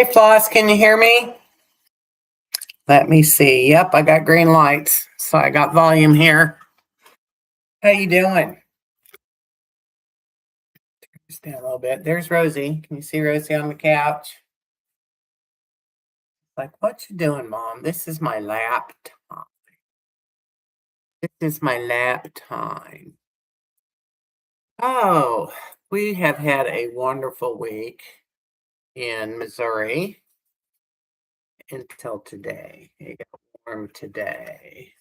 Hey, Floss, can you hear me? Let me see. Yep, I got green lights, so I got volume here. How you doing? Just down a little bit. There's Rosie. Can you see Rosie on the couch? Like, what you doing, Mom? This is my lap time. This is my lap time. Oh, we have had a wonderful week in Missouri until today. It got warm today.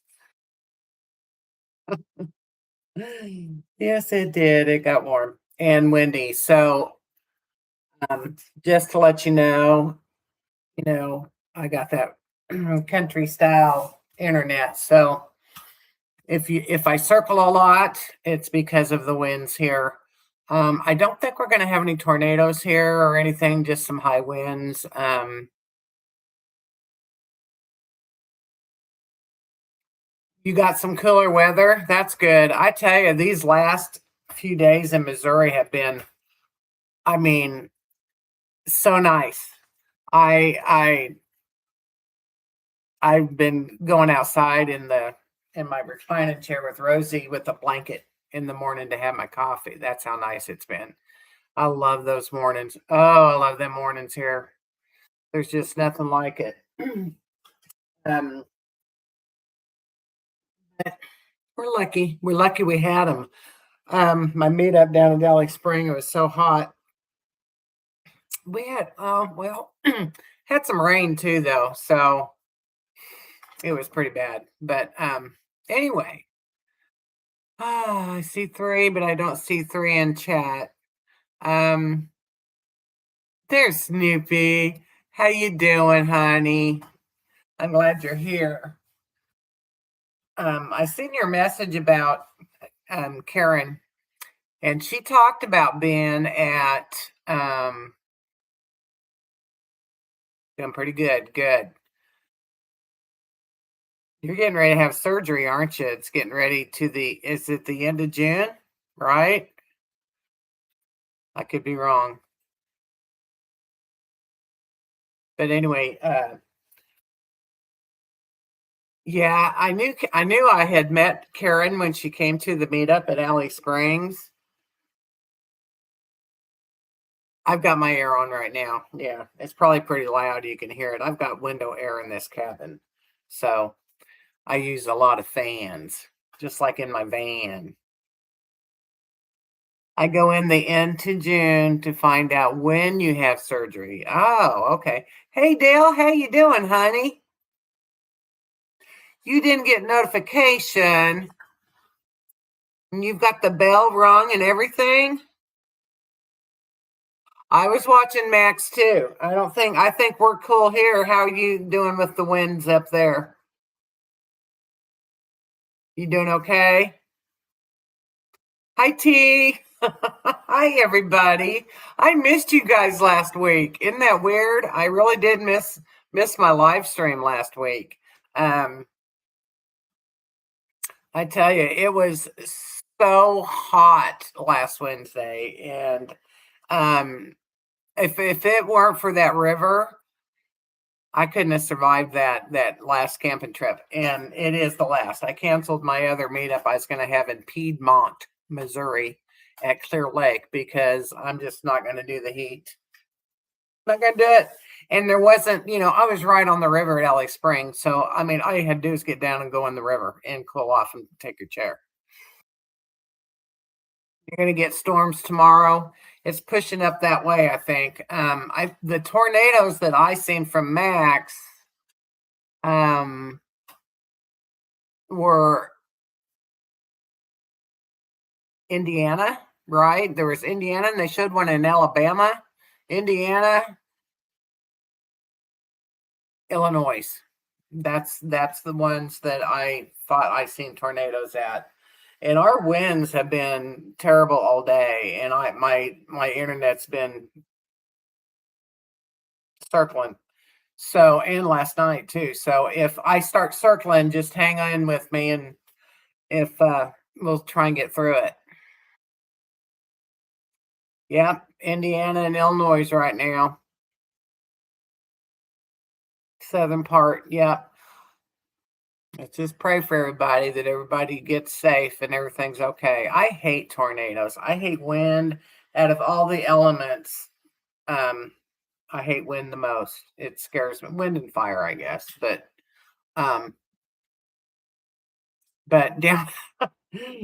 Yes, it did. It got warm and windy. So, just to let I got that country style internet. So if I circle a lot, it's because of the winds here. I don't think we're going to have any tornadoes here or anything, just some high winds. You got some cooler weather. That's good. I tell you, these last few days in Missouri have been, I mean, so nice. I I've been going outside in my reclining chair with Rosie with a blanket in the morning to have my coffee. That's how nice it's been. I love those mornings. Oh, I love them mornings here. There's just nothing like it. um, we're lucky. We're lucky we had them. My meetup down in Valley Spring, it was so hot. We had, had some rain too, though. So it was pretty bad. But anyway, I see three, but I don't see three in chat. Um, there's Snoopy. How you doing, honey? I'm glad you're here. I seen your message about Karen, and she talked about being at doing pretty good. Good. You're getting ready to have surgery, aren't you? It's getting ready to is it the end of June, right? I could be wrong. But anyway, yeah, I knew I had met Karen when she came to the meetup at Alley Springs. I've got my air on right now. Yeah, it's probably pretty loud. You can hear it. I've got window air in this cabin. So I use a lot of fans, just like in my van. I go in the end to June to find out when you have surgery. Oh, okay. Hey Dale, how you doing, honey? You didn't get notification. And you've got the bell rung and everything. I was watching Max too. I think we're cool here. How are you doing with the winds up there? You doing okay? Hi T. Hi everybody. I missed you guys last week. Isn't that weird? I really did miss my live stream last week. Um I tell you, it was so hot last Wednesday, and um if it weren't for that river, I couldn't have survived that last camping trip, and it is the last. I canceled my other meetup I was going to have in Piedmont, Missouri, at Clear Lake because I'm just not going to do the heat. Not going to do it. And there wasn't, I was right on the river at Alley Springs, so I mean, all you had to do is get down and go in the river and cool off and take your chair. You're going to get storms tomorrow. It's pushing up that way, I think. The tornadoes that I seen from Max um, were Indiana, right? There was Indiana, and they showed one in Alabama, Indiana, Illinois. That's the ones that I thought I seen tornadoes at. And our winds have been terrible all day, and my internet's been circling. So, and last night too. So if I start circling, just hang on with me, and if we'll try and get through it. Yeah, Indiana and Illinois right now. southern part. Yeah. Let's just pray for everybody that everybody gets safe and everything's okay. I hate tornadoes. I hate wind. Out of all the elements, um, I hate wind the most. It scares me. Wind and fire, I guess. Um, but down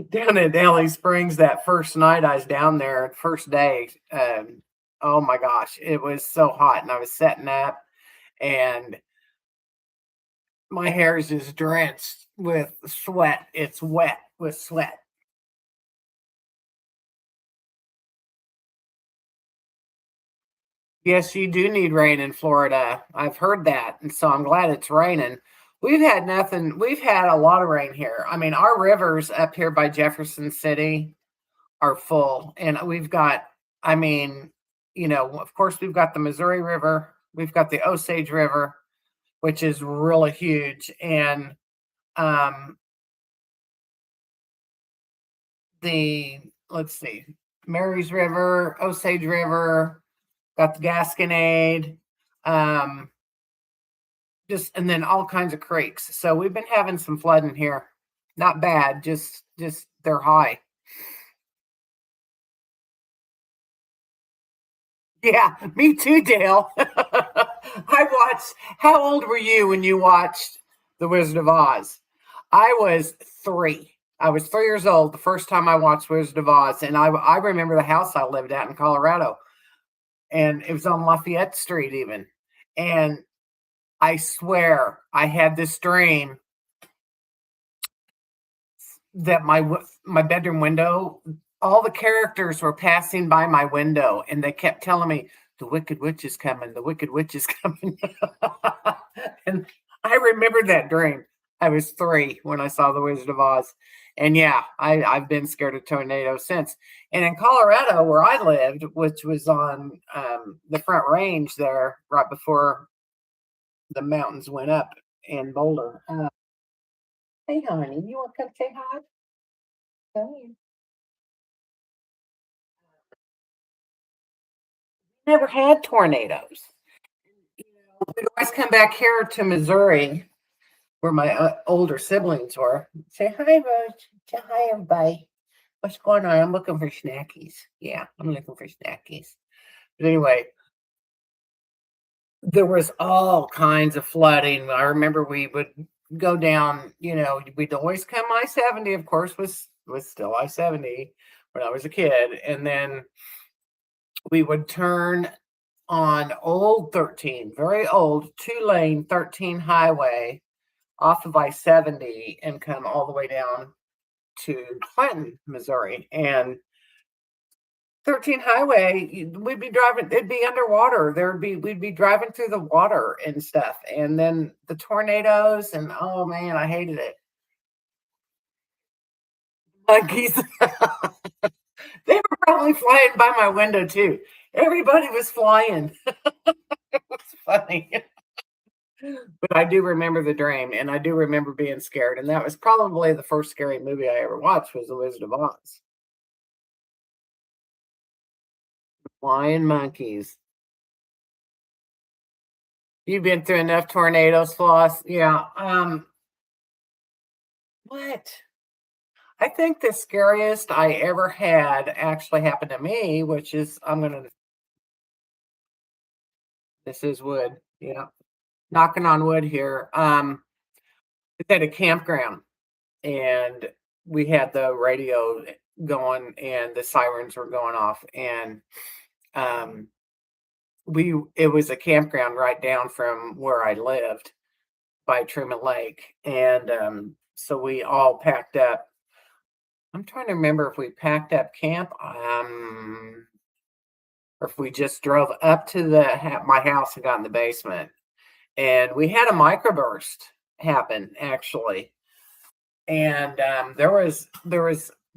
down at Alley Springs, that first night I was down there, first day, oh my gosh, it was so hot, and I was setting up, and my hair is just drenched with sweat. It's wet with sweat. Yes, you do need rain in Florida. I've heard that, and so I'm glad it's raining. We've had nothing. We've had a lot of rain here. I mean, our rivers up here by Jefferson City are full, and we've got. I mean, of course, we've got the Missouri River. We've got the Osage River, which is really huge, and um, the let's see, Mary's River, Osage River, got the Gasconade. Um, just and then all kinds of creeks. So we've been having some flooding here. Not bad, just they're high. Yeah, me too, Dale. I watched. How old were you when you watched The Wizard of Oz? I was 3. I was 3 years old the first time I watched Wizard of Oz, and I remember the house I lived at in Colorado, and it was on Lafayette Street even. And I swear I had this dream that my bedroom window, all the characters were passing by my window, and they kept telling me the Wicked Witch is coming, the Wicked Witch is coming. And I remember that dream. I was 3 when I saw The Wizard of Oz, and yeah, I've been scared of tornadoes since. And in Colorado, where I lived, which was on the Front Range there, right before the mountains went up in Boulder. Hey, honey, you want to come say hi? Come here. Never had tornadoes. We'd always come back here to Missouri, where my older siblings were. Say hi, Rose. Say hi, everybody. What's going on? I'm looking for snackies. Yeah, I'm looking for snackies. But anyway, there was all kinds of flooding. I remember we would go down. We'd always come I-70. Of course, was still I-70 when I was a kid, and then we would turn on old 13, very old 2-lane 13 highway off of I-70 and come all the way down to Clinton, Missouri. And 13 highway, we'd be driving, it'd be underwater. We'd be driving through the water and stuff. And then the tornadoes, and oh man, I hated it. Monkeys, they were probably flying by my window too. Everybody was flying. It was funny. But I do remember the dream, and I do remember being scared, and that was probably the first scary movie I ever watched was The Wizard of Oz. Flying monkeys. You've been through enough tornadoes, Floss. Yeah. What? I think the scariest I ever had actually happened to me, which is this is wood. Yeah. Knocking on wood here. It's at a campground, and we had the radio going and the sirens were going off, and um it was a campground right down from where I lived by Truman Lake, and so we all packed up. I'm trying to remember if we packed up camp, or if we just drove up to my house and got in the basement, and we had a microburst happen actually. And there was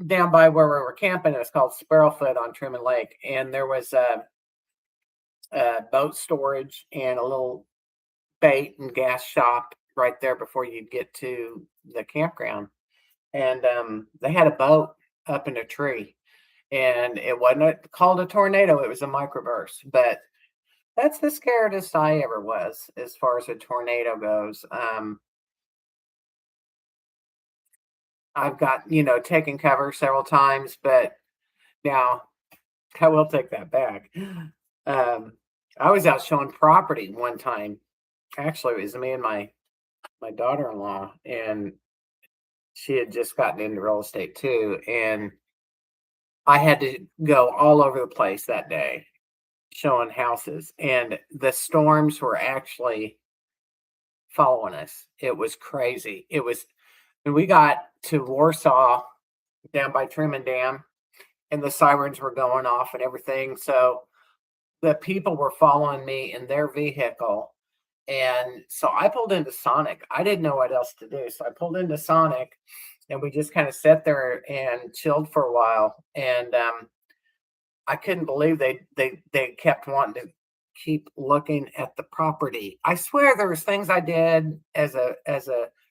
down by where we were camping. It was called Sparrowfoot on Truman Lake, and there was boat storage and a little bait and gas shop right there before you get to the campground. And they had a boat up in a tree, and it wasn't called a tornado; it was a microburst. But That's the scaredest I ever was as far as a tornado goes. I've got, taken cover several times, but now I will take that back. Um, I was out showing property one time. Actually, it was me and my daughter-in-law, and she had just gotten into real estate too, and I had to go all over the place that day showing houses, and the storms were actually following us. It was crazy. It was when we got to Warsaw down by Truman Dam, and the sirens were going off and everything. So the people were following me in their vehicle. And so I pulled into Sonic. I didn't know what else to do. So I pulled into Sonic and we just kind of sat there and chilled for a while. And I couldn't believe they kept wanting to keep looking at the property. I swear there was things I did as a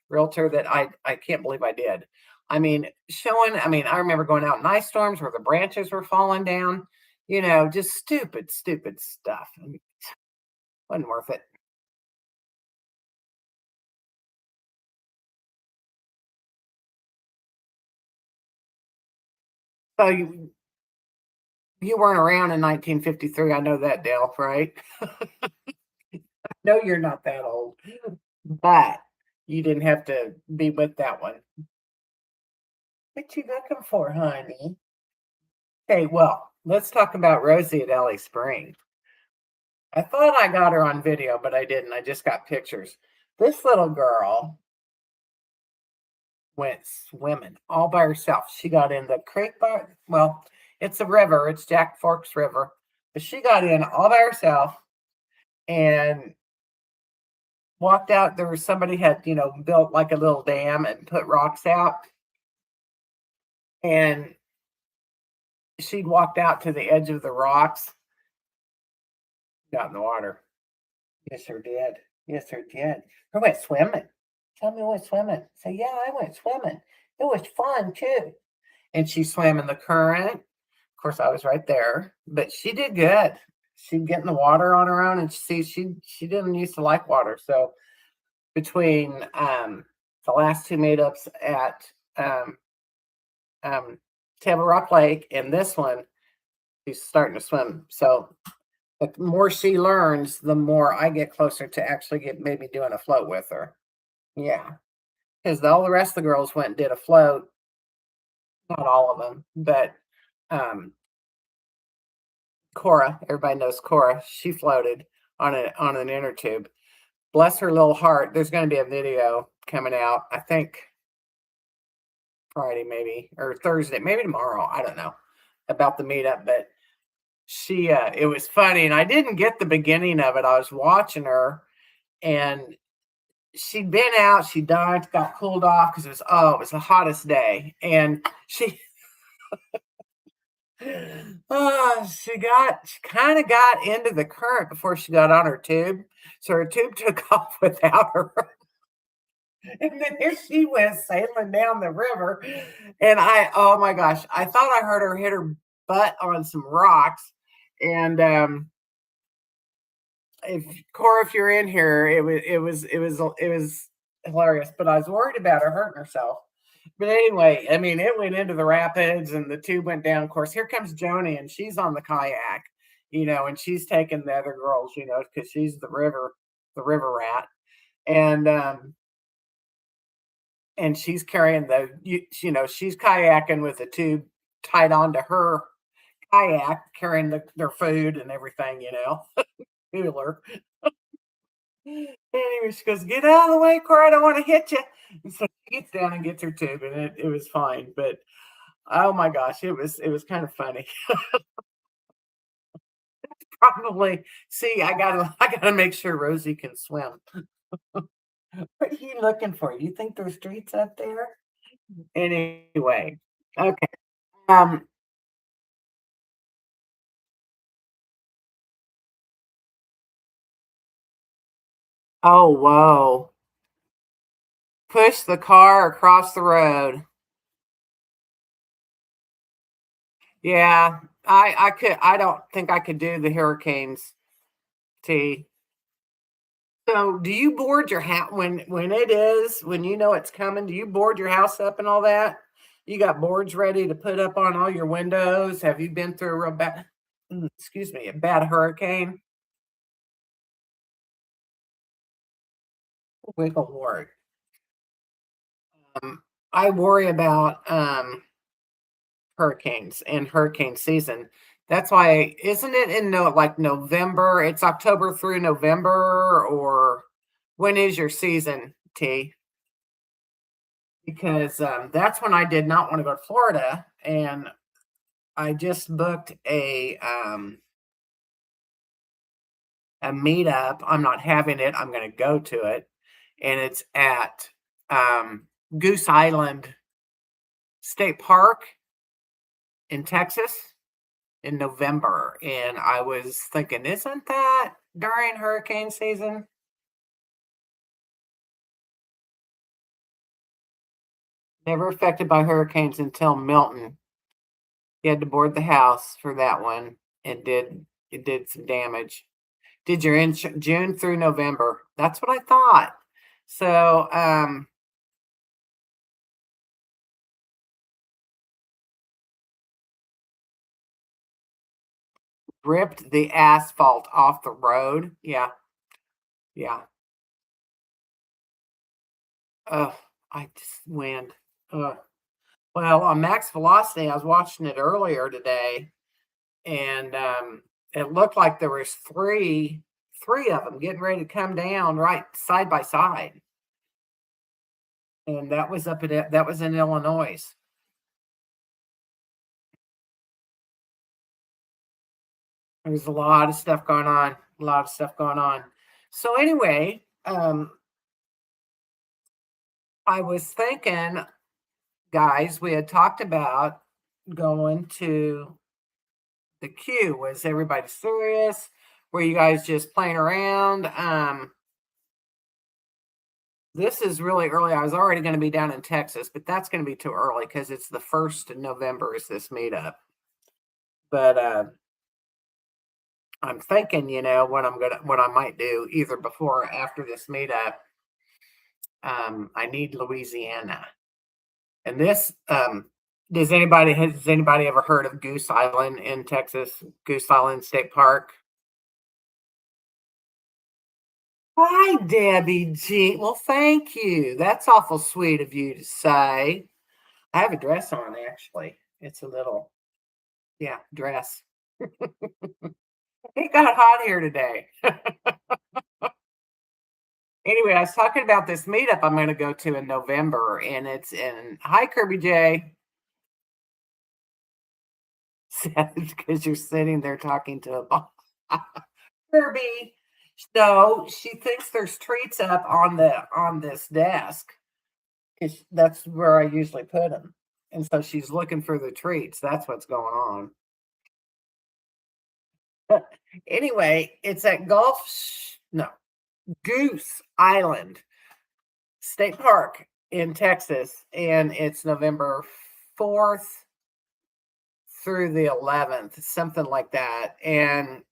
realtor that I can't believe I did. I remember going out in ice storms where the branches were falling down, just stupid stuff. Wasn't worth it. So you weren't around in 1953. I know that, Dale, right? No, you're not that old, but you didn't have to be with that one. What you looking for, honey? Okay, well, let's talk about Rosie at Ellie Spring. I thought I got her on video, but I didn't. I just got pictures. This little girl went swimming all by herself. She got in the creek well, it's a river, it's Jack Forks River. But she got in all by herself and walked out. There was somebody had, built like a little dam and put rocks out. And she'd walked out to the edge of the rocks, got in the water. Yes, sir did. Yes, sir did. I went swimming. Tell me, went swimming. Say, yeah, I went swimming. It was fun too. And she swam in the current. Of course, I was right there, but she did good. She'd get in the water on her own, and she didn't used to like water. So between the last two meetups at um, Table Rock Lake and this one, she's starting to swim. So the more she learns, the more I get closer to actually maybe doing a float with her. Yeah, because all the rest of the girls went and did a float. Not all of them, but um, Cora, everybody knows Cora. She floated on an inner tube. Bless her little heart. There's going to be a video coming out. I think Friday, maybe, or Thursday, maybe tomorrow. I don't know about the meetup, but it was funny, and I didn't get the beginning of it. I was watching her, and she'd been out, she died, got cooled off because it was the hottest day, and she she kind of got into the current before she got on her tube, so her tube took off without her. And then here she went sailing down the river, and oh my gosh, I thought I heard her hit her butt on some rocks, and if Cora, if you're in here, it was hilarious. But I was worried about her hurting herself. But anyway, I mean, it went into the rapids, and the tube went down. Of course, here comes Joni, and she's on the kayak, and she's taking the other girls, because she's the river rat, and she's carrying she's kayaking with the tube tied onto her kayak, carrying their food and everything, cooler. Anyway, she goes, "Get out of the way, Cora, I don't want to hit you." And so she gets down and gets her tube, and it was fine. But oh my gosh, it was kind of funny. Probably see, I gotta make sure Rosie can swim. What are you looking for? You think there's streets up there? Anyway, okay. Um, oh whoa. Push the car across the road. Yeah, I don't think I could do the hurricanes. T. So, do you board your house when it is when you know it's coming? Do you board your house up and all that? You got boards ready to put up on all your windows? Have you been through a real bad, excuse me, a bad hurricane? Wiggle ward. Um, I worry about hurricanes and hurricane season. That's why, isn't it in no like November? It's October through November, or when is your season, T? Because that's when I did not want to go to Florida, and I just booked a meetup. I'm not having it. I'm going to go to it, and it's at Goose Island State Park in Texas in November. And I was thinking, isn't that during hurricane season? Never affected by hurricanes until Milton. You had to board the house for that one. It did some damage. Did your June through November? That's what I thought. So ripped the asphalt off the road. Yeah, yeah. Oh, I just wind. Ugh. Well, on max velocity, I was watching it earlier today, and it looked like there was three of them getting ready to come down right side by side, and that was in Illinois. There's a lot of stuff going on. A lot of stuff going on. So anyway, I was thinking, guys, we had talked about going to the queue. Was everybody serious? Were you guys just playing around? This is really early. I was already going to be down in Texas, but that's going to be too early because it's the 1st of November is this meetup. But I'm thinking, what I might do either before or after this meetup. I need Louisiana, and this has anybody ever heard of Goose Island in Texas? Goose Island State Park. Hi, Debbie G. Well, thank you. That's awful sweet of you to say. I have a dress on actually. It's a little, yeah, dress. It got hot here today. Anyway, I was talking about this meetup I'm going to go to in November, and it's in, hi, Kirby J. Because you're sitting there talking to a boss. Kirby. So she thinks there's treats up on this desk. That's where I usually put them. And so she's looking for the treats. That's what's going on. Anyway, it's at no, Goose Island State Park in Texas, and it's November 4th through the 11th, something like that. And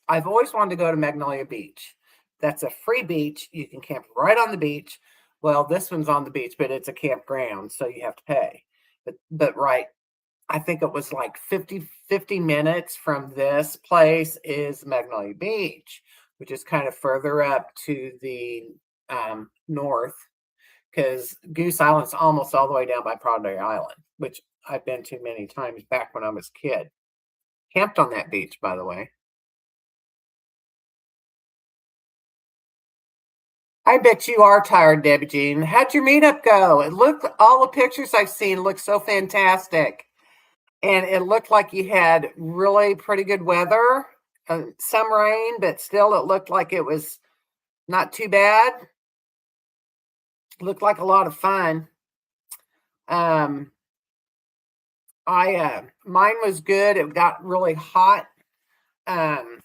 I've always wanted to go to Magnolia Beach. That's a free beach. You can camp right on the beach. Well, this one's on the beach, but it's a campground, so you have to pay. But right, I think it was like 50 minutes from this place is Magnolia Beach, which is kind of further up to the north, because Goose Island's almost all the way down by Prodigy Island, which I've been to many times back when I was a kid. Camped on that beach, by the way. I bet you are tired, Debbie Jean. How'd your meetup go? It looked all the pictures I've seen look so fantastic. And it looked like you had really pretty good weather, some rain, but still it looked like it was not too bad. Looked like a lot of fun. Um, I Mine was good. It got really hot. Um,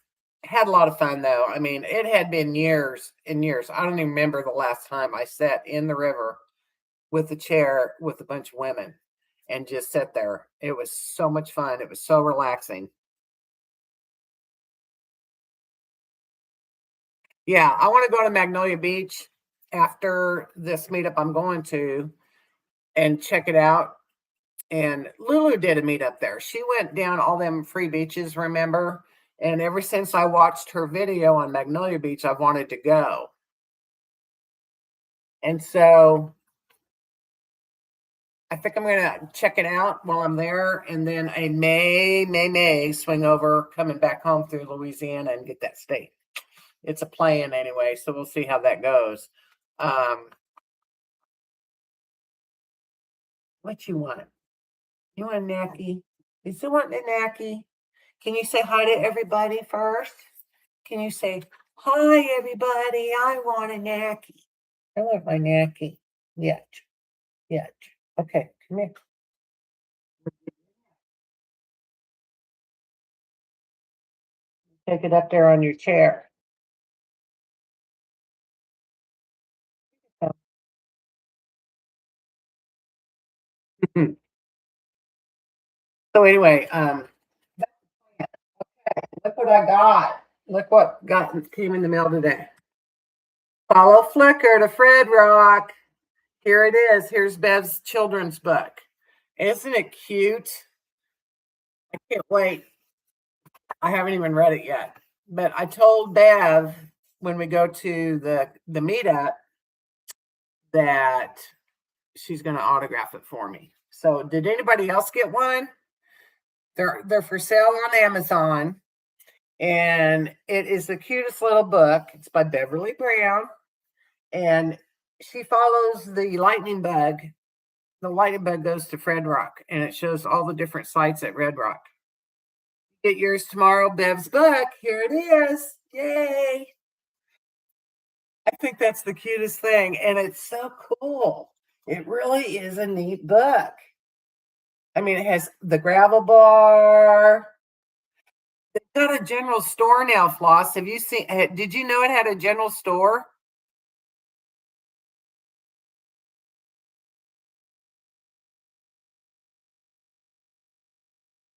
had a lot of fun though. I mean, it had been years and years. I don't even remember the last time I sat in the river with a chair with a bunch of women and just sit there. It was so much fun. It was so relaxing. Yeah, I want to go to Magnolia Beach after this meetup I'm going to and check it out. And Lulu did a meetup there. She went down all them free beaches, remember? And ever since I watched her video on Magnolia Beach, I've wanted to go. And so I think I'm gonna check it out while I'm there, and then I may swing over coming back home through Louisiana and get that state. It's a plan anyway, so we'll see how that goes. Um, what you want? You want a nacky? Is you want a nacky? Can you say hi to everybody first? Can you say hi, everybody? I want a nacky. I want my nacky. Yeah, yeah. Okay, come here. Take it up there on your chair. So anyway, look what I got. Look what got came in the mail today. Follow Flickr to Fred Rock. Here it is. Here's Bev's children's book. Isn't it cute? I can't wait. I haven't even read it yet. But I told Bev when we go to the meetup that she's going to autograph it for me. So, did anybody else get one? They're for sale on Amazon, and it is the cutest little book. It's by Beverly Brown, and she follows the lightning bug. The lightning bug goes to Fred Rock, and it shows all the different sites at Red Rock. Get yours tomorrow, Bev's book. Here it is. Yay! I think that's the cutest thing, and it's so cool. It really is a neat book. I mean, it has the gravel bar. It's got a general store now, Floss. Have you seen? Did you know it had a general store?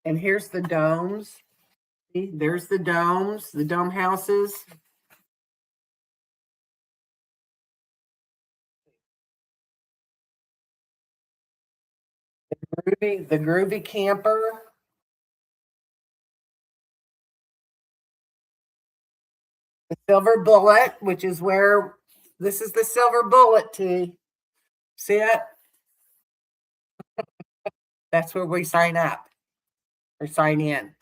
And here's the domes. See, there's the domes, the dome houses. The groovy camper. The silver bullet, which is where this is the silver bullet tea. See it? That's where we sign up or sign in.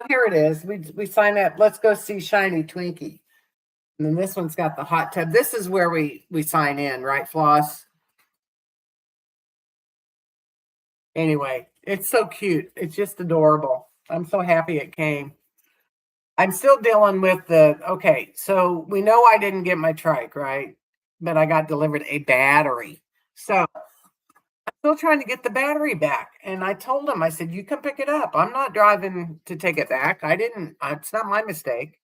Here it is. We sign up. Let's go see Shiny Twinkie. And then this one's got the hot tub. This is where we sign in, right, Floss? Anyway, it's so cute. It's just adorable. I'm so happy it came. I'm still dealing with okay, so we know I didn't get my trike, right? But I got delivered a battery. So I'm still trying to get the battery back. And I told them, I said, you can pick it up. I'm not driving to take it back. I didn't, it's not my mistake.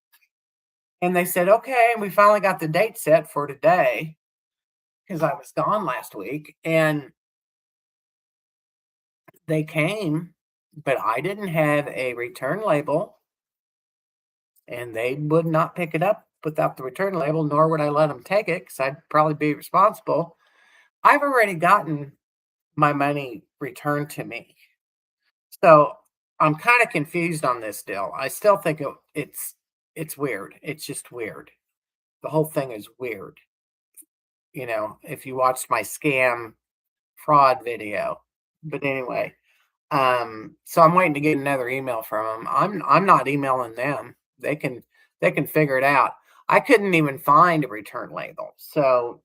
And they said, okay. And we finally got the date set for today because I was gone last week. And they came, but I didn't have a return label. And they would not pick it up without the return label, nor would I let them take it because I'd probably be responsible. I've already gotten my money returned to me. So I'm kind of confused on this deal. I still think it's weird. It's just weird. The whole thing is weird. If you watched my scam fraud video. But anyway, so I'm waiting to get another email from them. I'm not emailing them. They can figure it out. I couldn't even find a return label. So,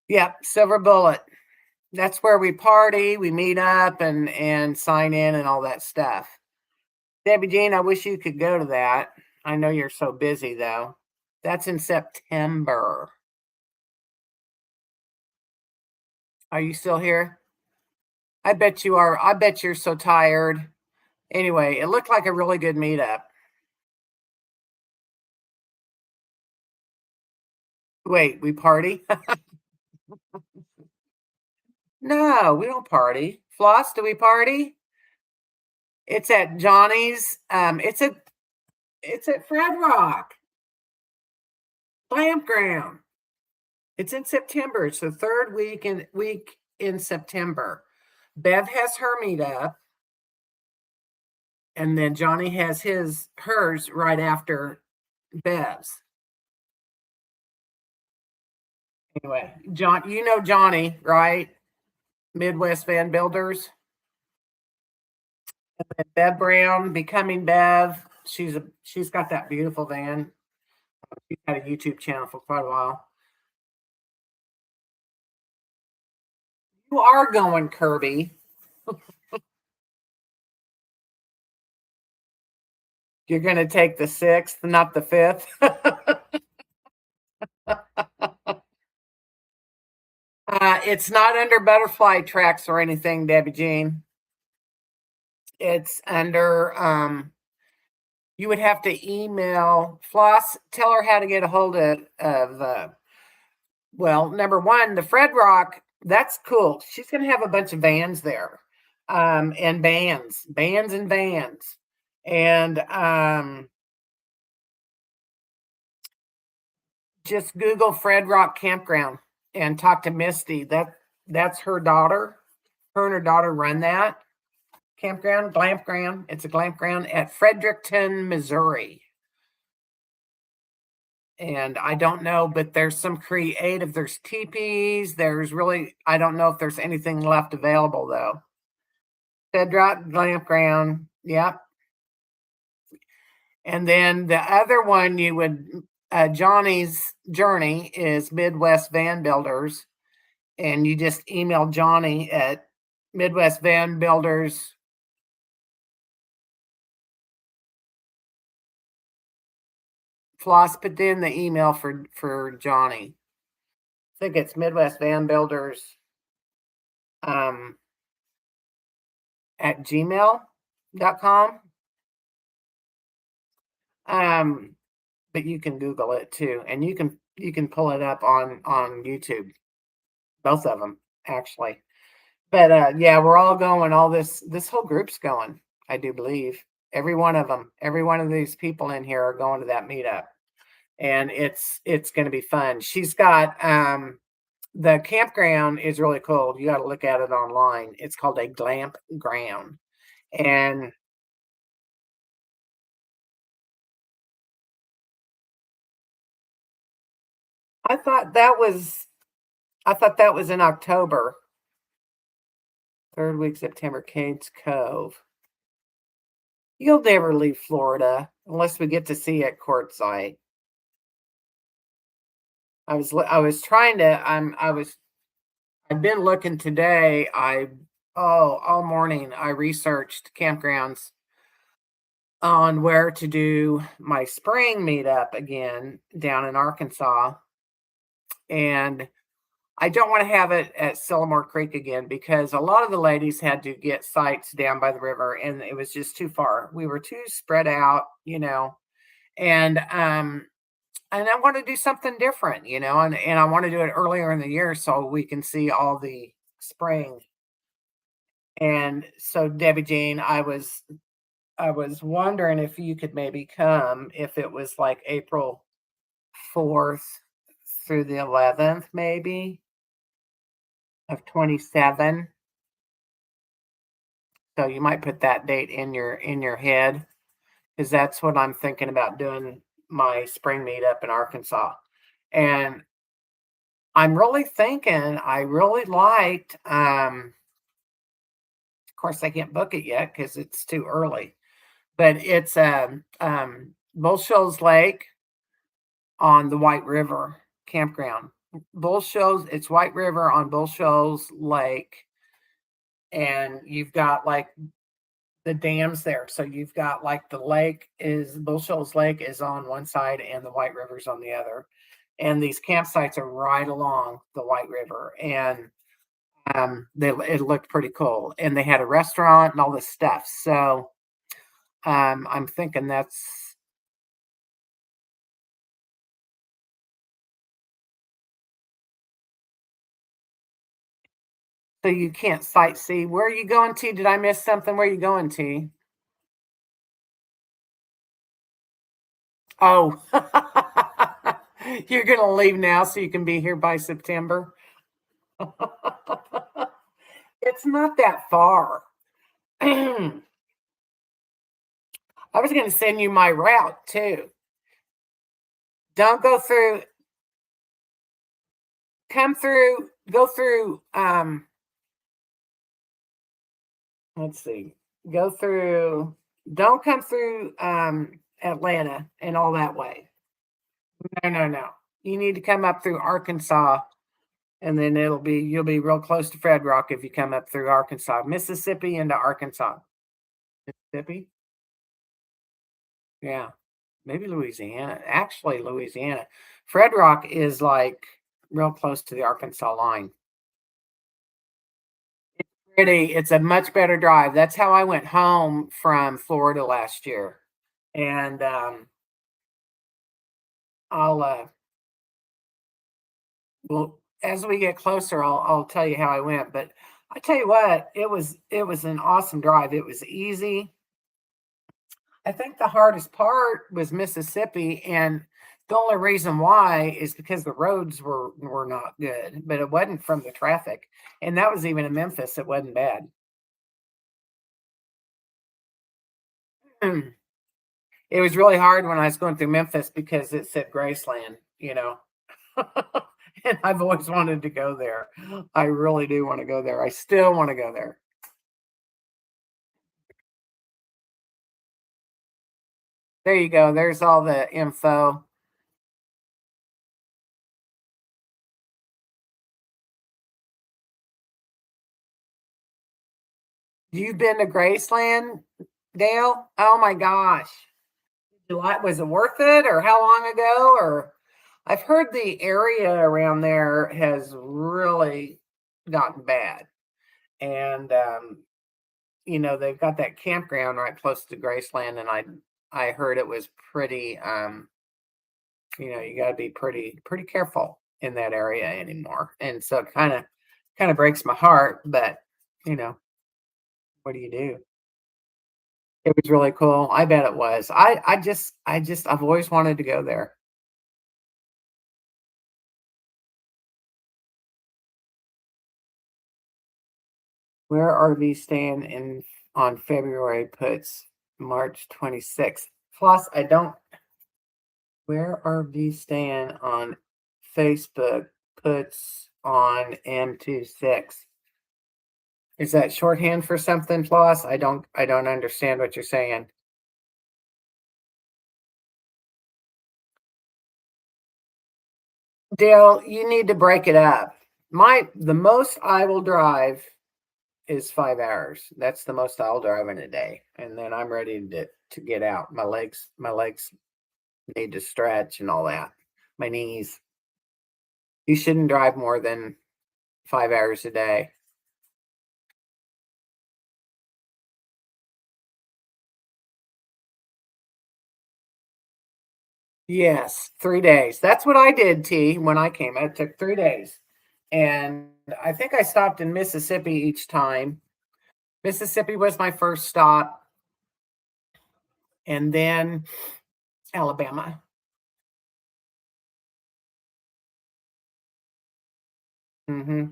yeah, Silver Bullet. That's where we party, we meet up and sign in and all that stuff. Debbie Jean, I wish you could go to that. I know you're so busy though. That's in September. Are you still here? I bet you are. I bet you're so tired. Anyway, it looked like a really good meetup. Wait, we party? No, we don't party. Floss, do we party? It's at Johnny's. It's at Fred Rock Campground. It's in September. It's the third week in September. Bev has her meetup, and then Johnny has hers right after Bev's. Anyway, John, you know Johnny, right? Midwest Van Builders. And Bev Brown, Becoming Bev. She's got that beautiful van. She's had a YouTube channel for quite a while. You are going, Kirby. You're going to take the sixth, not the fifth. It's not under butterfly tracks or anything, Debbie Jean. It's under, you would have to email Floss, tell her how to get a hold of well, number one, the Fred Rock, that's cool. She's going to have a bunch of vans there, and bands and vans. And just Google Fred Rock Campground and talk to Misty. That's her daughter. Her and her daughter run that campground, glampground. It's a glampground at Fredericton, Missouri. And I don't know, but there's some creative. There's teepees. I don't know if there's anything left available though. Bedrock Glampground. Yep. And then the other one Johnny's Journey is Midwest Van Builders. And you just email Johnny at Midwest Van Builders. Floss put in the email for Johnny. I think it's Midwest Van Builders at gmail.com. But you can Google it too, and you can pull it up on YouTube. Both of them actually. But yeah, we're all going. All this whole group's going. I do believe every one of them, every one of these people in here are going to that meetup, and it's going to be fun. She's got the campground is really cool. You got to look at it online. It's called a glamp ground, and I thought that was I thought that was in October. Third week September, Cades Cove. You'll never leave Florida unless we get to see it quartzite. I was trying to. I've been looking today. All morning I researched campgrounds on where to do my spring meetup again down in Arkansas, and I don't want to have it at Sylamore Creek again because a lot of the ladies had to get sites down by the river and it was just too far. We were too spread out, and I want to do something different, and I want to do it earlier in the year so we can see all the spring. And so Debbie Jean, I was wondering if you could maybe come if it was like April 4th through the 11th maybe of 27. So you might put that date in your head because that's what I'm thinking about doing my spring meetup in Arkansas. And I'm really thinking I really liked of course I can't book it yet because it's too early. But it's Bull Shoals Lake on the White River campground. Bull Shoals, it's White River on Bull Shoals Lake. And you've got like the dams there. So you've got like Bull Shoals Lake is on one side and the White River's on the other. And these campsites are right along the White River. And it looked pretty cool. And they had a restaurant and all this stuff. So I'm thinking that's so you can't sightsee. Where are you going to? Did I miss something? Where are you going to? Oh, you're gonna leave now so you can be here by September? It's not that far. I was gonna send you my route too. Don't go through come through go through, let's see, go through don't come through, Atlanta and all that way. No, no, no. You need to come up through Arkansas, and then you'll be real close to Fred Rock if you come up through Arkansas, Mississippi into Arkansas. Mississippi? Yeah. Maybe Louisiana. Actually, Louisiana. Fred Rock is like real close to the Arkansas line. It's a much better drive. That's how I went home from Florida last year. And I'll well, as we get closer, I'll tell you how I went. But I tell you what, it was an awesome drive. It was easy. I think the hardest part was Mississippi, and the only reason why is because the roads were not good, but it wasn't from the traffic. And that was even in Memphis, it wasn't bad. It was really hard when I was going through Memphis because it said Graceland, you know. And I've always wanted to go there. I really do want to go there. I still want to go there. There you go. There's all the info. You've been to Graceland, Dale? Oh my gosh. Was it worth it or how long ago? Or I've heard the area around there has really gotten bad. And you know, they've got that campground right close to Graceland, and I heard it was pretty you know, you gotta be pretty careful in that area anymore. And so it kinda breaks my heart, but you know, what do you do? It was really cool. I bet it was. I've always wanted to go there. Where RV staying in on February puts March 26th. Plus, I don't where RV staying on Facebook puts on M26. Is that shorthand for something, Plus? I don't understand what you're saying. Dale, you need to break it up. The most I will drive is 5 hours. That's the most I'll drive in a day. And then I'm ready to get out. My legs need to stretch and all that. My knees. You shouldn't drive more than 5 hours a day. Yes, 3 days. That's what I did, T, when I came. It took 3 days. And I think I stopped in Mississippi each time. Mississippi was my first stop, and then Alabama. Hmm.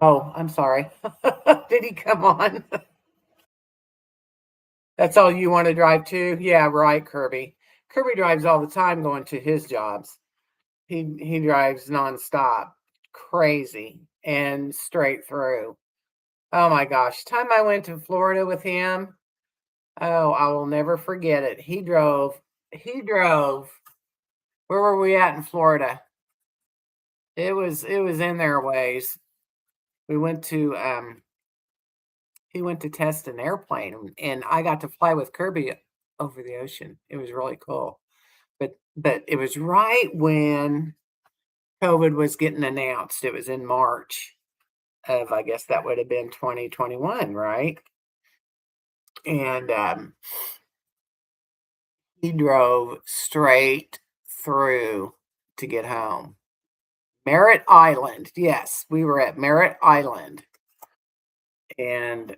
Oh, I'm sorry. Did he come on? That's all you want to drive to? Yeah, right, Kirby. Kirby drives all the time going to his jobs. He drives nonstop, crazy and straight through. Oh my gosh, time I went to Florida with him. Oh, I will never forget it. He drove. Where were we at in Florida? It was in their ways. We went to he went to test an airplane and I got to fly with Kirby over the ocean. It was really cool. But it was right when COVID was getting announced. It was in March of I guess that would have been 2021, right? And he drove straight through to get home. Merritt Island. Yes, we were at Merritt Island, and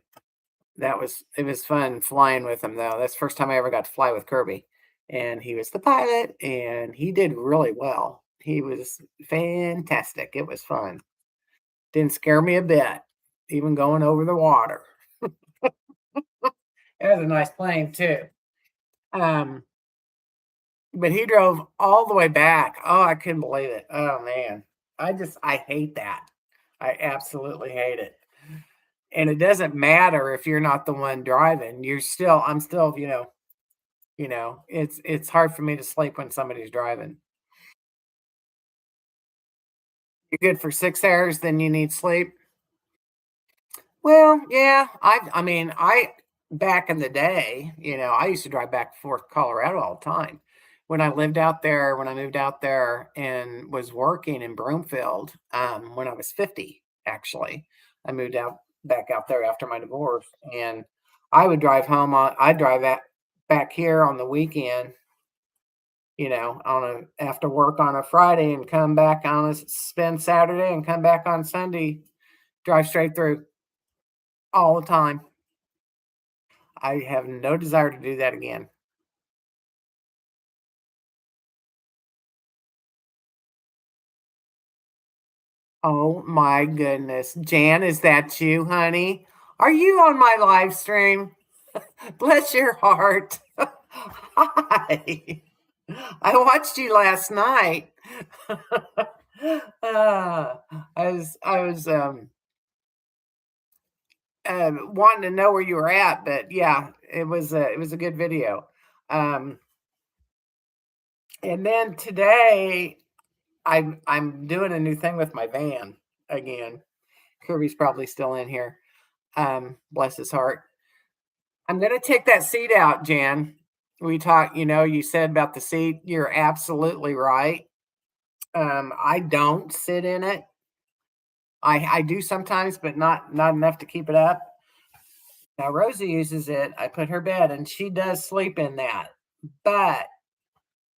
it was fun flying with him though. That's the first time I ever got to fly with Kirby. And he was the pilot and he did really well. He was fantastic. It was fun. Didn't scare me a bit, even going over the water. It was a nice plane too. Um, but he drove all the way back. Oh, I couldn't believe it. Oh man. I hate that. I absolutely hate it. And it doesn't matter if you're not the one driving. I'm still, it's hard for me to sleep when somebody's driving. You're good for 6 hours, then you need sleep? Well, yeah, I mean, I back in the day, I used to drive back and forth to Colorado all the time. When I moved out there and was working in Broomfield, when I was 50, actually. I moved out back out there after my divorce, and I'd drive back here on the weekend, on after work on a Friday and come back on spend Saturday and come back on Sunday, drive straight through all the time. I have no desire to do that again. Oh my goodness. Jan, is that you, honey? Are you on my live stream? Bless your heart. Hi. I watched you last night. uh, I was wanting to know where you were at, but yeah, it was a good video. Um, and then today, I'm doing a new thing with my van again. Kirby's probably still in here. Bless his heart. I'm gonna take that seat out, Jan. We talked, you said about the seat. You're absolutely right. I don't sit in it. I do sometimes, but not enough to keep it up. Now Rosie uses it. I put her bed, and she does sleep in that. But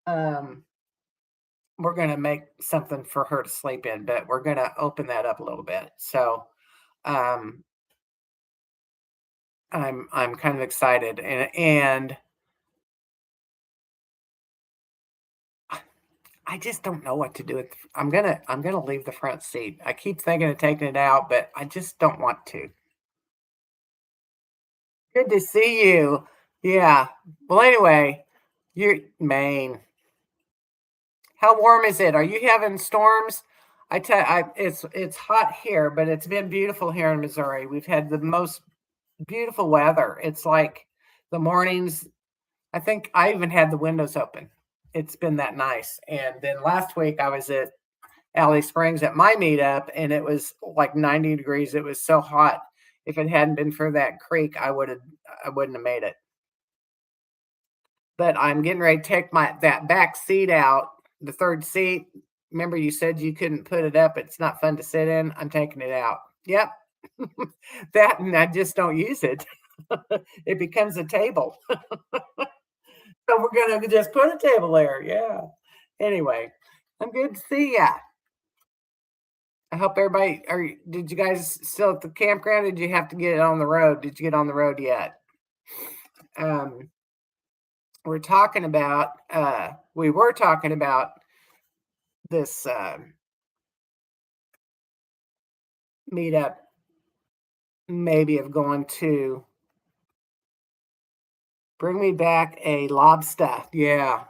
um, we're gonna make something for her to sleep in. But we're gonna open that up a little bit. So um, I'm kind of excited, and I just don't know what to do with. I'm gonna leave the front seat. I keep thinking of taking it out, but I just don't want to. Good to see you. Yeah. Well, anyway, you're Maine. How warm is it? Are you having storms? It's hot here, but it's been beautiful here in Missouri. We've had the most beautiful weather. It's like the mornings. I think I even had the windows open. It's been that nice. And then last week I was at Alley Springs at my meetup, and it was like 90 degrees. It was so hot. If it hadn't been for that creek, I wouldn't have made it. But I'm getting ready to take my that back seat out, the third seat. Remember, you said you couldn't put it up. It's not fun to sit in. I'm taking it out. Yep, that and I just don't use it. It becomes a table. So we're gonna just put a table there. Yeah. Anyway, I'm good to see ya. I hope everybody did you guys still at the campground? Did you have to get it on the road? Did you get on the road yet? Um, we were talking about this meetup, maybe of going to bring me back a lobster. Yeah.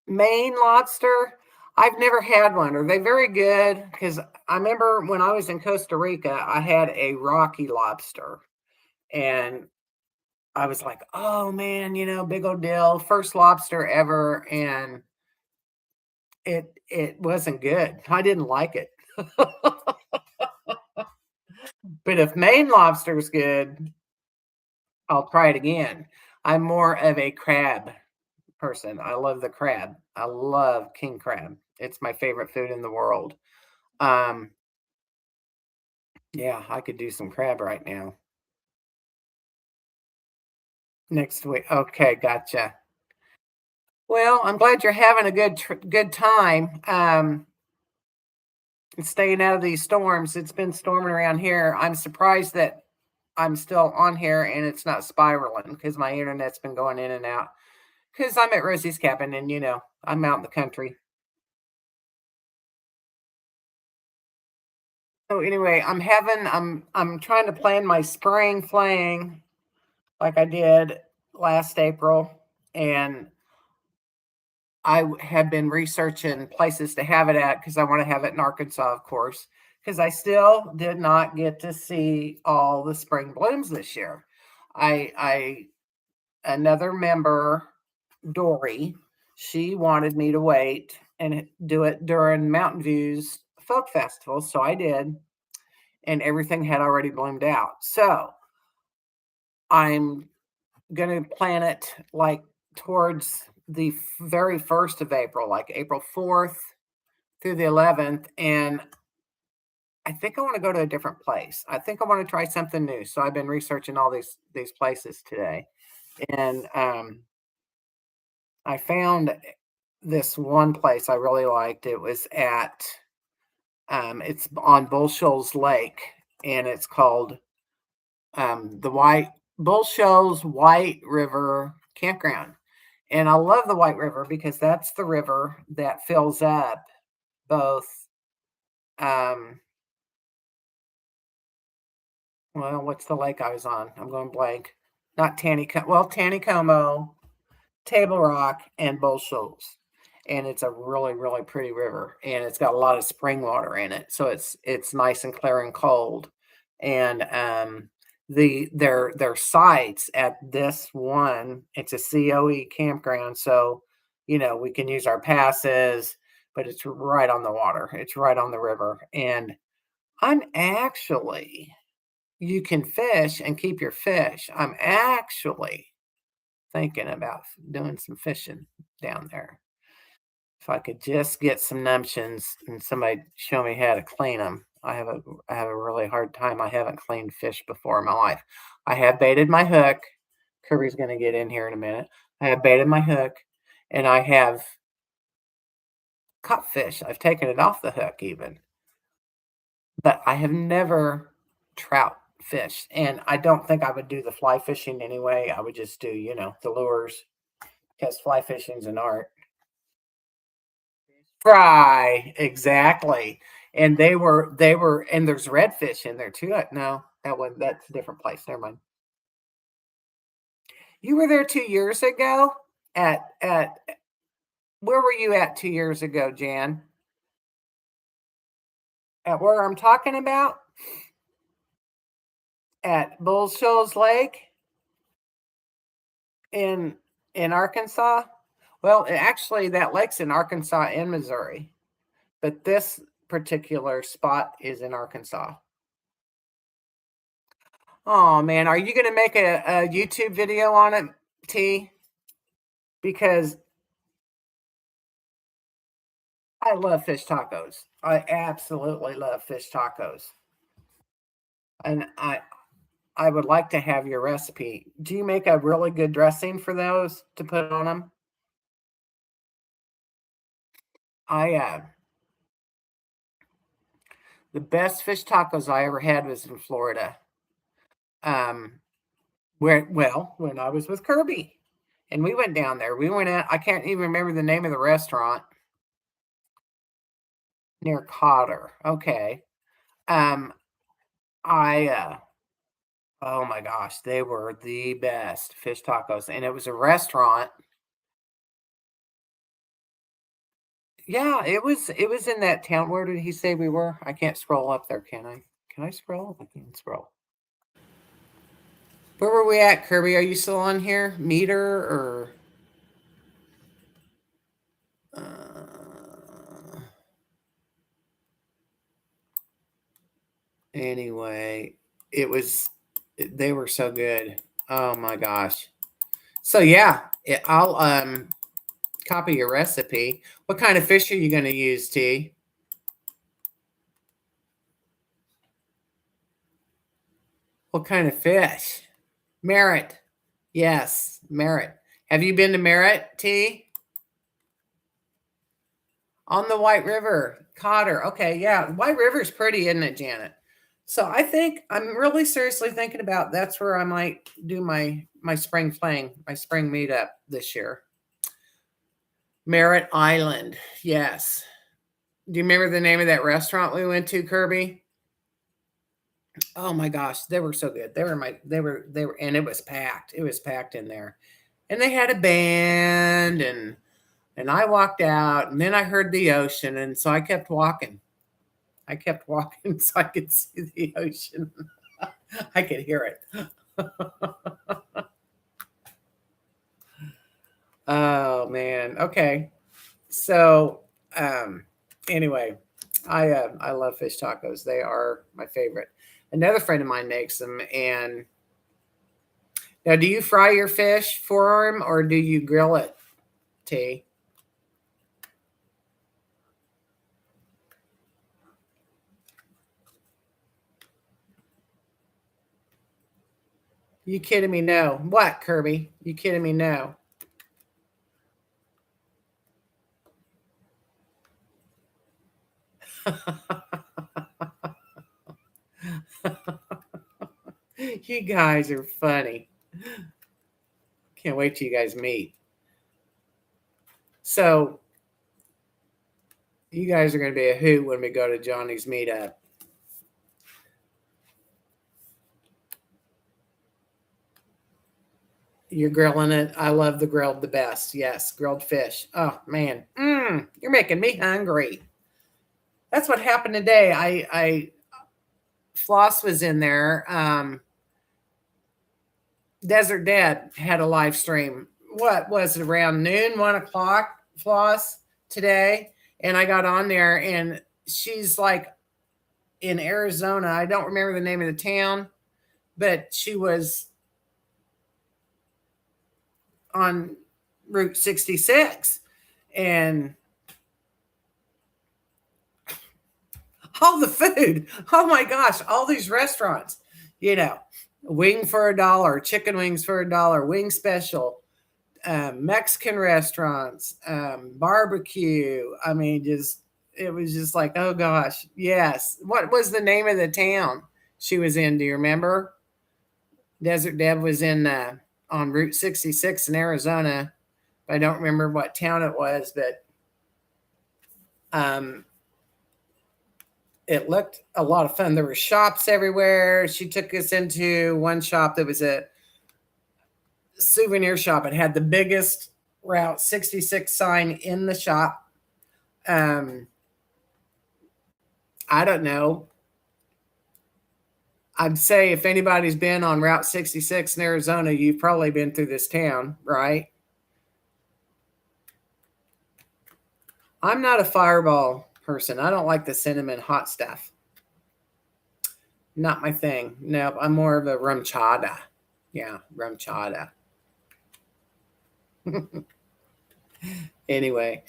Maine lobster. I've never had one. Are they very good? Because I remember when I was in Costa Rica, I had a rocky lobster. And I was like, "Oh man, big old deal, first lobster ever," and it wasn't good. I didn't like it. But if Maine lobster is good, I'll try it again. I'm more of a crab person. I love the crab. I love king crab. It's my favorite food in the world. Um, yeah, I could do some crab right now. Next week. Okay, gotcha. Well, I'm glad you're having a good time. Staying out of these storms. It's been storming around here. I'm surprised that I'm still on here and it's not spiraling because my internet's been going in and out. Because I'm at Rosie's cabin and I'm out in the country. So anyway, I'm trying to plan my spring fling like I did last April, and have been researching places to have it at because I want to have it in Arkansas, of course, because I still did not get to see all the spring blooms this year. I another member, Dory, she wanted me to wait and do it during Mountain View's folk festival, so I did, and everything had already bloomed out. So I'm gonna plan it like towards the very first of April, like April 4th through the 11th, and I think I want to go to a different place. I think I want to try something new. So I've been researching all these places today, and I found this one place I really liked. It was at it's on Bull Shoals Lake, and it's called the White Bull Shoals White River Campground. And I love the White River because that's the river that fills up both um, well, what's the lake I was on? I'm going blank. Not Taneycomo, Table Rock, and Bull Shoals. And it's a really, really pretty river, and it's got a lot of spring water in it, so it's nice and clear and cold. And their sites at this one, it's a COE campground, so we can use our passes, but it's right on the water. It's right on the river, and I'm actually you can fish and keep your fish. I'm actually thinking about doing some fishing down there. If I could just get some numptions and somebody show me how to clean them. I have a really hard time. I haven't cleaned fish before in my life. I have baited my hook. Kirby's going to get in here in a minute. I have baited my hook, and I have caught fish. I've taken it off the hook even, but I have never trout fished, and I don't think I would do the fly fishing anyway. I would just do, the lures because fly fishing's an art. Fry, exactly. And and there's redfish in there too. No, that's a different place. Never mind. You were there 2 years ago at where were you at 2 years ago, Jan? At where I'm talking about? At Bull Shoals Lake in Arkansas. Well, actually, that lake's in Arkansas and Missouri, but this particular spot is in Arkansas. Oh man, are you going to make a YouTube video on it, T? Because I love fish tacos. I absolutely love fish tacos, and I would like to have your recipe. Do you make a really good dressing for those to put on them? I The best fish tacos I ever had was in Florida. Um, when I was with Kirby, and we went down there. We went out. I can't even remember the name of the restaurant near Cotter. Okay. Um, I oh my gosh, they were the best fish tacos, and it was a restaurant. Yeah, it was in that town. Where did he say we were? I can't scroll up there, can I? Can I scroll? I can't scroll. Where were we at, Kirby? Are you still on here? Meter or anyway, it was they were so good. Oh my gosh. So yeah, I'll copy your recipe. What kind of fish are you going to use, T? What kind of fish? Merritt. Yes, Merritt. Have you been to Merritt, T? On the White River, Cotter. Okay, yeah, White River's pretty, isn't it, Janet? So I think I'm really seriously thinking about that's where I might do my spring fling, my spring meetup this year. Merritt Island, yes. Do you remember the name of that restaurant we went to, Kirby? Oh my gosh, they were so good. They were, and it was packed. It was packed in there, and they had a band, and I walked out, and then I heard the ocean, and so I kept walking. I kept walking so I could see the ocean. I could hear it. Oh man. Okay. So anyway, I love fish tacos. They are my favorite. Another friend of mine makes them. And now, do you fry your fish for him or do you grill it, T? You kidding me? No. What, Kirby? You kidding me? No. You guys are funny. Can't wait till you guys meet. So, you guys are going to be a hoot when we go to Johnny's meetup. You're grilling it. I love the grilled the best. Yes, grilled fish. Oh man, you're making me hungry. That's what happened today. I Floss was in there. Desert Dad had a live stream. What was it, around noon, 1 o'clock, Floss, today? And I got on there, and she's like in Arizona. I don't remember the name of the town, but she was on Route 66. And all the food. Oh my gosh, all these restaurants, you know, wing for $1, chicken wings for $1, wing special, Mexican restaurants, barbecue. I mean, just it was just like, oh gosh, yes. What was the name of the town she was in? Do you remember? Desert Deb was in on Route 66 in Arizona. I don't remember what town it was, but um, it looked a lot of fun. There were shops everywhere. She took us into one shop that was a souvenir shop. It had the biggest Route 66 sign in the shop. I don't know. I'd say if anybody's been on Route 66 in Arizona, you've probably been through this town, right? I'm not a fireball person. I don't like the cinnamon hot stuff. Not my thing. No, I'm more of a rum chata. Yeah, rum chata. Anyway,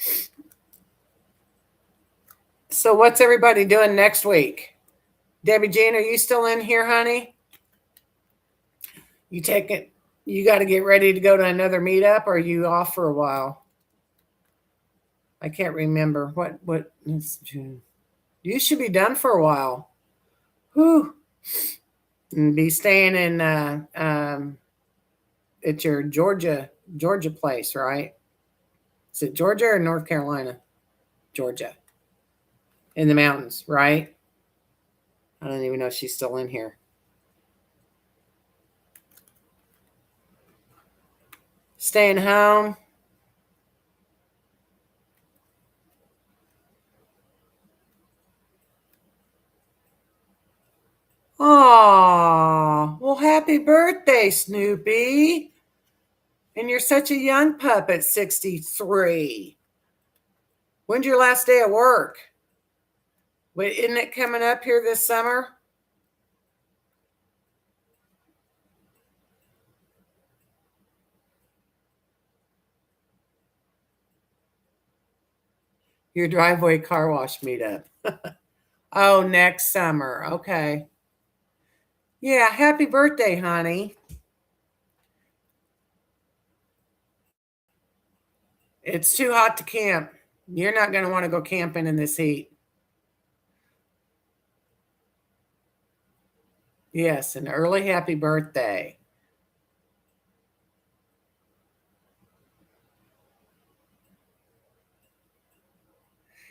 so what's everybody doing next week? Debbie Jean, are you still in here, honey? You take it. You got to get ready to go to another meetup, or are you off for a while? I can't remember what. It's June. You should be done for a while. Whew. And be staying in at your Georgia place, right? Is it Georgia or North Carolina? Georgia. In the mountains, right? I don't even know if she's still in here. Staying home. Aw, well, happy birthday, Snoopy. And you're such a young pup at 63. When's your last day of work? Wait, isn't it coming up here this summer? Your driveway car wash meetup. Oh, next summer. Okay. Yeah, happy birthday, honey. It's too hot to camp. You're not going to want to go camping in this heat. Yes, an early happy birthday.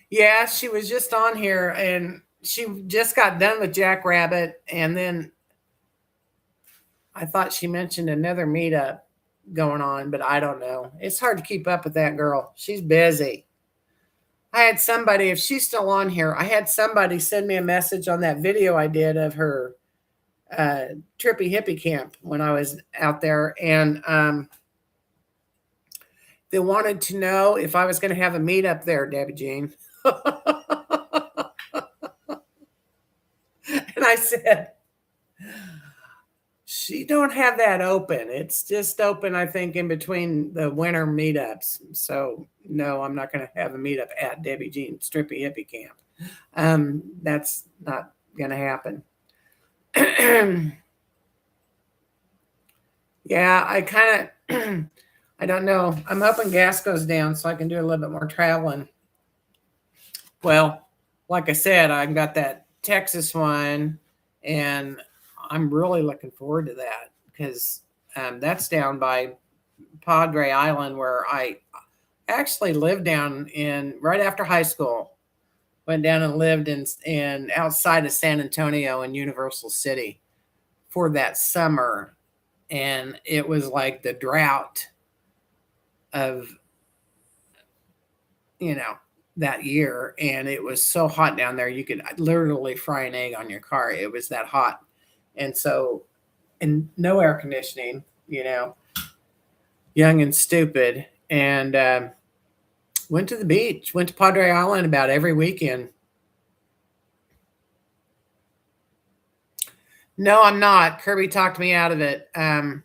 Yeah, she was just on here and she just got done with Jackrabbit. And then I thought she mentioned another meetup going on, but I don't know. It's hard to keep up with that girl. She's busy. I had somebody, if she's still on here, I had somebody send me a message on that video I did of her uh, trippy hippie camp when I was out there. And they wanted to know if I was going to have a meetup there, Debbie Jean. And I said, she don't have that open. It's just open, I think, in between the winter meetups. So no, I'm not going to have a meetup at Debbie Jean's Trippy Hippie Camp. That's not going to happen. Yeah, I kind of, I don't know. I'm hoping gas goes down so I can do a little bit more traveling. Well, like I said, I got that Texas one, and I'm really looking forward to that because that's down by Padre Island where I actually lived down in right after high school. Went down and lived in outside of San Antonio in Universal City for that summer, and it was like the drought of you know that year, and it was so hot down there you could literally fry an egg on your car. It was that hot, and so and no air conditioning. Young and stupid, and went to the beach. Went to Padre Island about every weekend. No, I'm not. Kirby talked me out of it. I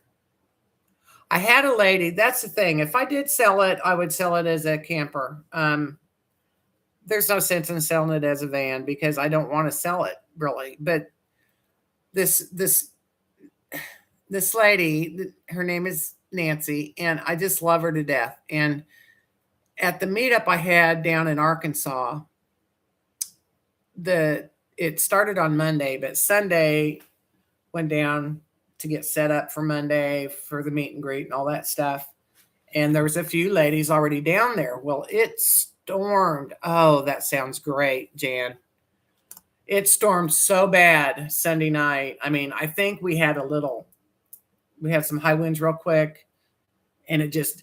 had a lady. That's the thing. If I did sell it, I would sell it as a camper. There's no sense in selling it as a van because I don't want to sell it really. But this this this lady, her name is Nancy, and I just love her to death. And at the meetup I had down in Arkansas, the it started on Monday, but Sunday went down to get set up for Monday for the meet and greet and all that stuff. And there was a few ladies already down there. Well, it stormed. Oh, that sounds great, Jan. It stormed so bad Sunday night. I mean, I think we had some high winds real quick, and it just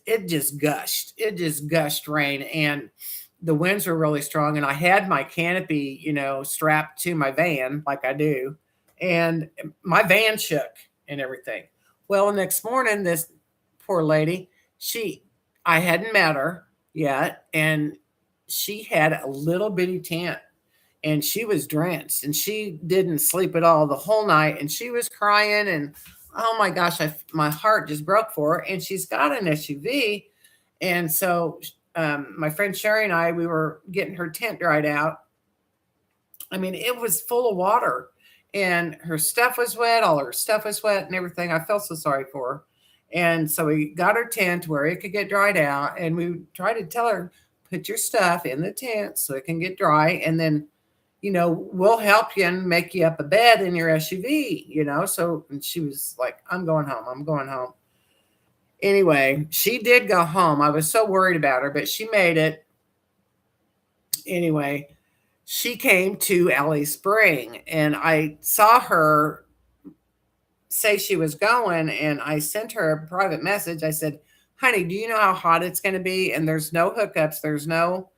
gushed. It just gushed rain, and the winds were really strong. And I had my canopy, strapped to my van like I do, and my van shook and everything. Well, the next morning, this poor lady, I hadn't met her yet, and she had a little bitty tent, and she was drenched, and she didn't sleep at all the whole night, and she was crying, and oh my gosh, my heart just broke for her. And she's got an SUV, and so my friend Sherry and I, we were getting her tent dried out. I mean, it was full of water, and her stuff was wet. All her stuff was wet and everything. I felt so sorry for her. And so we got her tent where it could get dried out, and we tried to tell her, put your stuff in the tent so it can get dry, and then we'll help you and make you up a bed in your SUV. So and she was like, I'm going home. I'm going home. Anyway, she did go home. I was so worried about her, but she made it. Anyway, she came to Alley Spring, and I saw her say she was going, and I sent her a private message. I said, honey, do you know how hot it's going to be? And there's no hookups. There's no,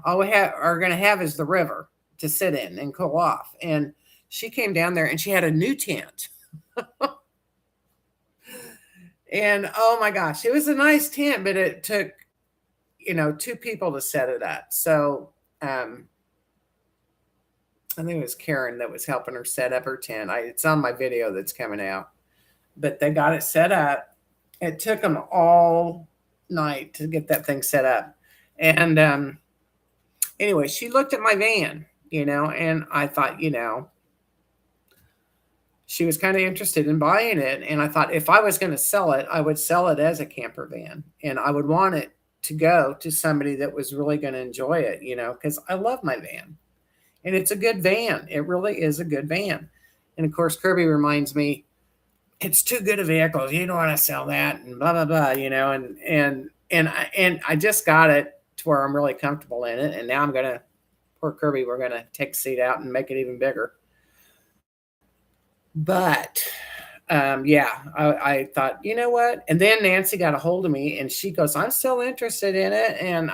all we are going to have is the river to sit in and cool off. And she came down there, and she had a new tent. And oh my gosh, it was a nice tent, but it took, two people to set it up. So I think it was Karen that was helping her set up her tent. It's on my video that's coming out, but they got it set up. It took them all night to get that thing set up. And anyway, she looked at my van, and I thought, she was kind of interested in buying it. And I thought if I was going to sell it, I would sell it as a camper van, and I would want it to go to somebody that was really going to enjoy it, because I love my van. And it's a good van. It really is a good van. And of course, Kirby reminds me, it's too good a vehicle. You don't want to sell that and blah, blah, blah, and I just got it to where I'm really comfortable in it. And now I'm going to, poor Kirby, we're going to take a seat out and make it even bigger. But yeah, I thought, you know what? And then Nancy got a hold of me and she goes, I'm still interested in it. And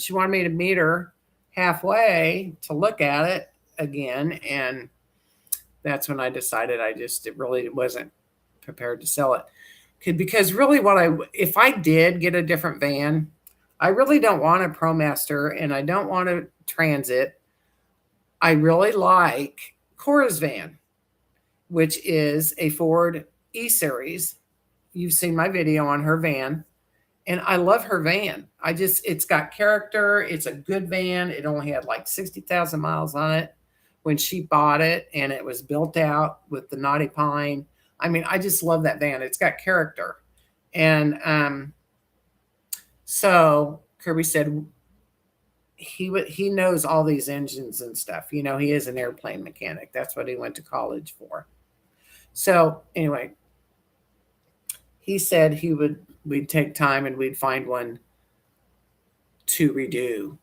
she wanted me to meet her halfway to look at it again. And that's when I decided it really wasn't prepared to sell it. Because really if I did get a different van, I really don't want a ProMaster and I don't want a Transit. I really like Cora's van, which is a Ford E-Series. You've seen my video on her van, and I love her van. It's got character. It's a good van. It only had like 60,000 miles on it when she bought it, and it was built out with the knotty pine. I mean, I just love that van. It's got character. And so Kirby said he knows all these engines and stuff. He is an airplane mechanic. That's what he went to college for. So anyway, he said we'd take time and we'd find one to redo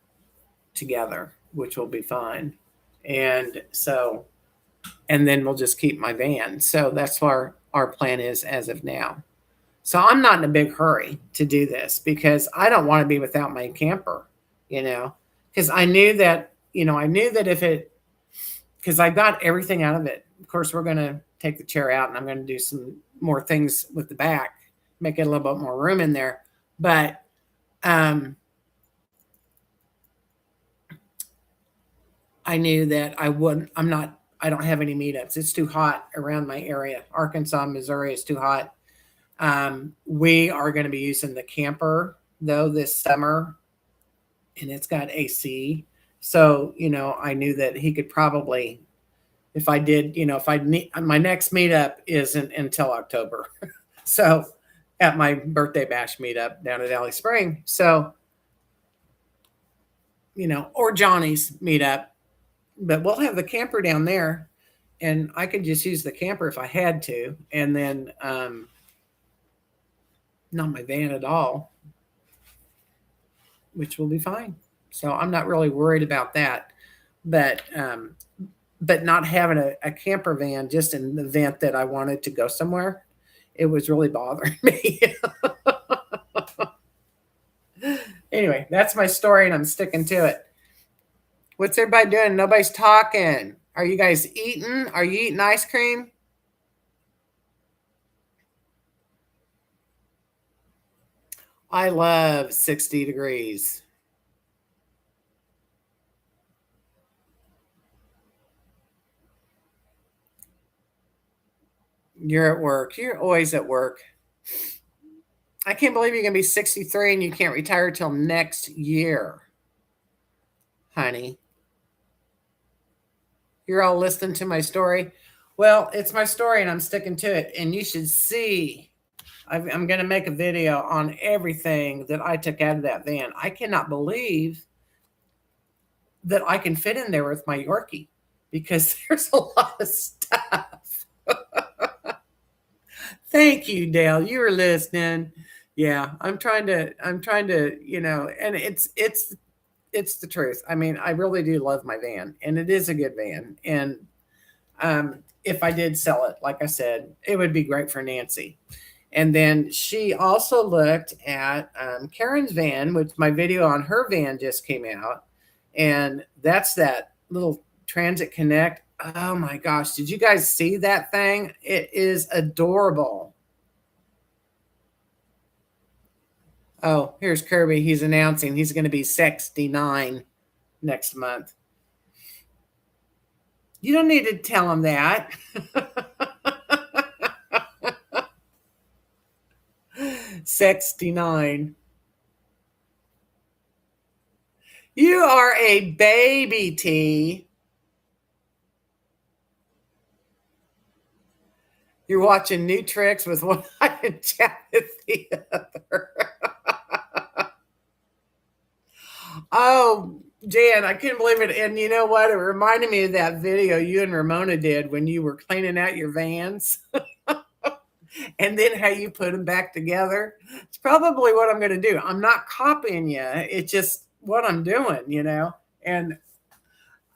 together, which will be fine. And then we'll just keep my van. So that's what our plan is as of now. So I'm not in a big hurry to do this because I don't want to be without my camper, because I knew that because I got everything out of it. Of course, we're going to take the chair out and I'm going to do some more things with the back, make it a little bit more room in there. But I knew that I don't have any meetups. It's too hot around my area. Arkansas, Missouri is too hot. We are going to be using the camper though this summer, and it's got AC. So, I knew that he could probably, if I did, my next meetup isn't until October. So at my birthday bash meetup down at Alley Spring. So, or Johnny's meetup, but we'll have the camper down there and I could just use the camper if I had to. And then, not my van at all, which will be fine. So I'm not really worried about that, but not having a camper van just in the event that I wanted to go somewhere, it was really bothering me. Anyway, that's my story and I'm sticking to it. What's everybody doing? Nobody's talking. Are you guys eating? Are you eating ice cream? I love 60 degrees. You're at work. You're always at work. I can't believe you're going to be 63 and you can't retire till next year, honey. You're all listening to my story. Well, it's my story and I'm sticking to it. And you should see, I'm going to make a video on everything that I took out of that van. I cannot believe that I can fit in there with my Yorkie because there's a lot of stuff. Thank you, Dale. You were listening. Yeah, I'm trying to, and it's the truth. I mean, I really do love my van and it is a good van. And if I did sell it, like I said, it would be great for Nancy. And then she also looked at Karen's van, which my video on her van just came out. And that's that little Transit Connect. Oh my gosh, did you guys see that thing? It is adorable. Oh, here's Kirby. He's announcing he's going to be 69 next month. You don't need to tell him that. 69. You are a baby, T. You're watching new tricks with one eye and chat with the other. Oh, Jan, I couldn't believe it. And you know what? It reminded me of that video you and Ramona did when you were cleaning out your vans and then how you put them back together. It's probably what I'm going to do. I'm not copying you. It's just what I'm doing. And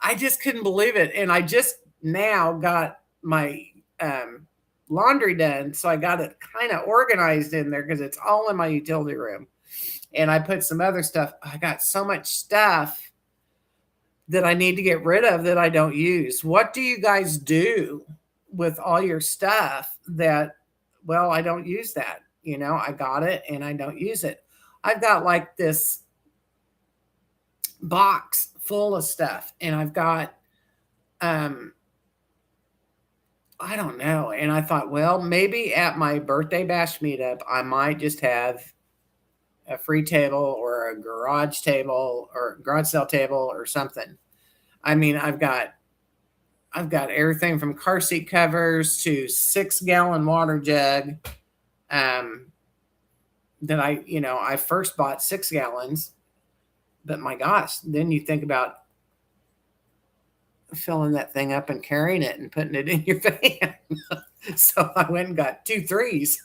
I just couldn't believe it. And I just now got my laundry done. So I got it kind of organized in there because it's all in my utility room. And I put some other stuff. I got so much stuff that I need to get rid of that I don't use. What do you guys do with all your stuff that, well, I don't use that? I got it and I don't use it. I've got like this box full of stuff and I've got, I don't know. And I thought, well, maybe at my birthday bash meetup, I might just have a free table or a garage table or garage sale table or something. I mean, I've got everything from car seat covers to 6-gallon water jug. That I first bought 6 gallons, but my gosh, then you think about filling that thing up and carrying it and putting it in your van. So I went and got 2 threes.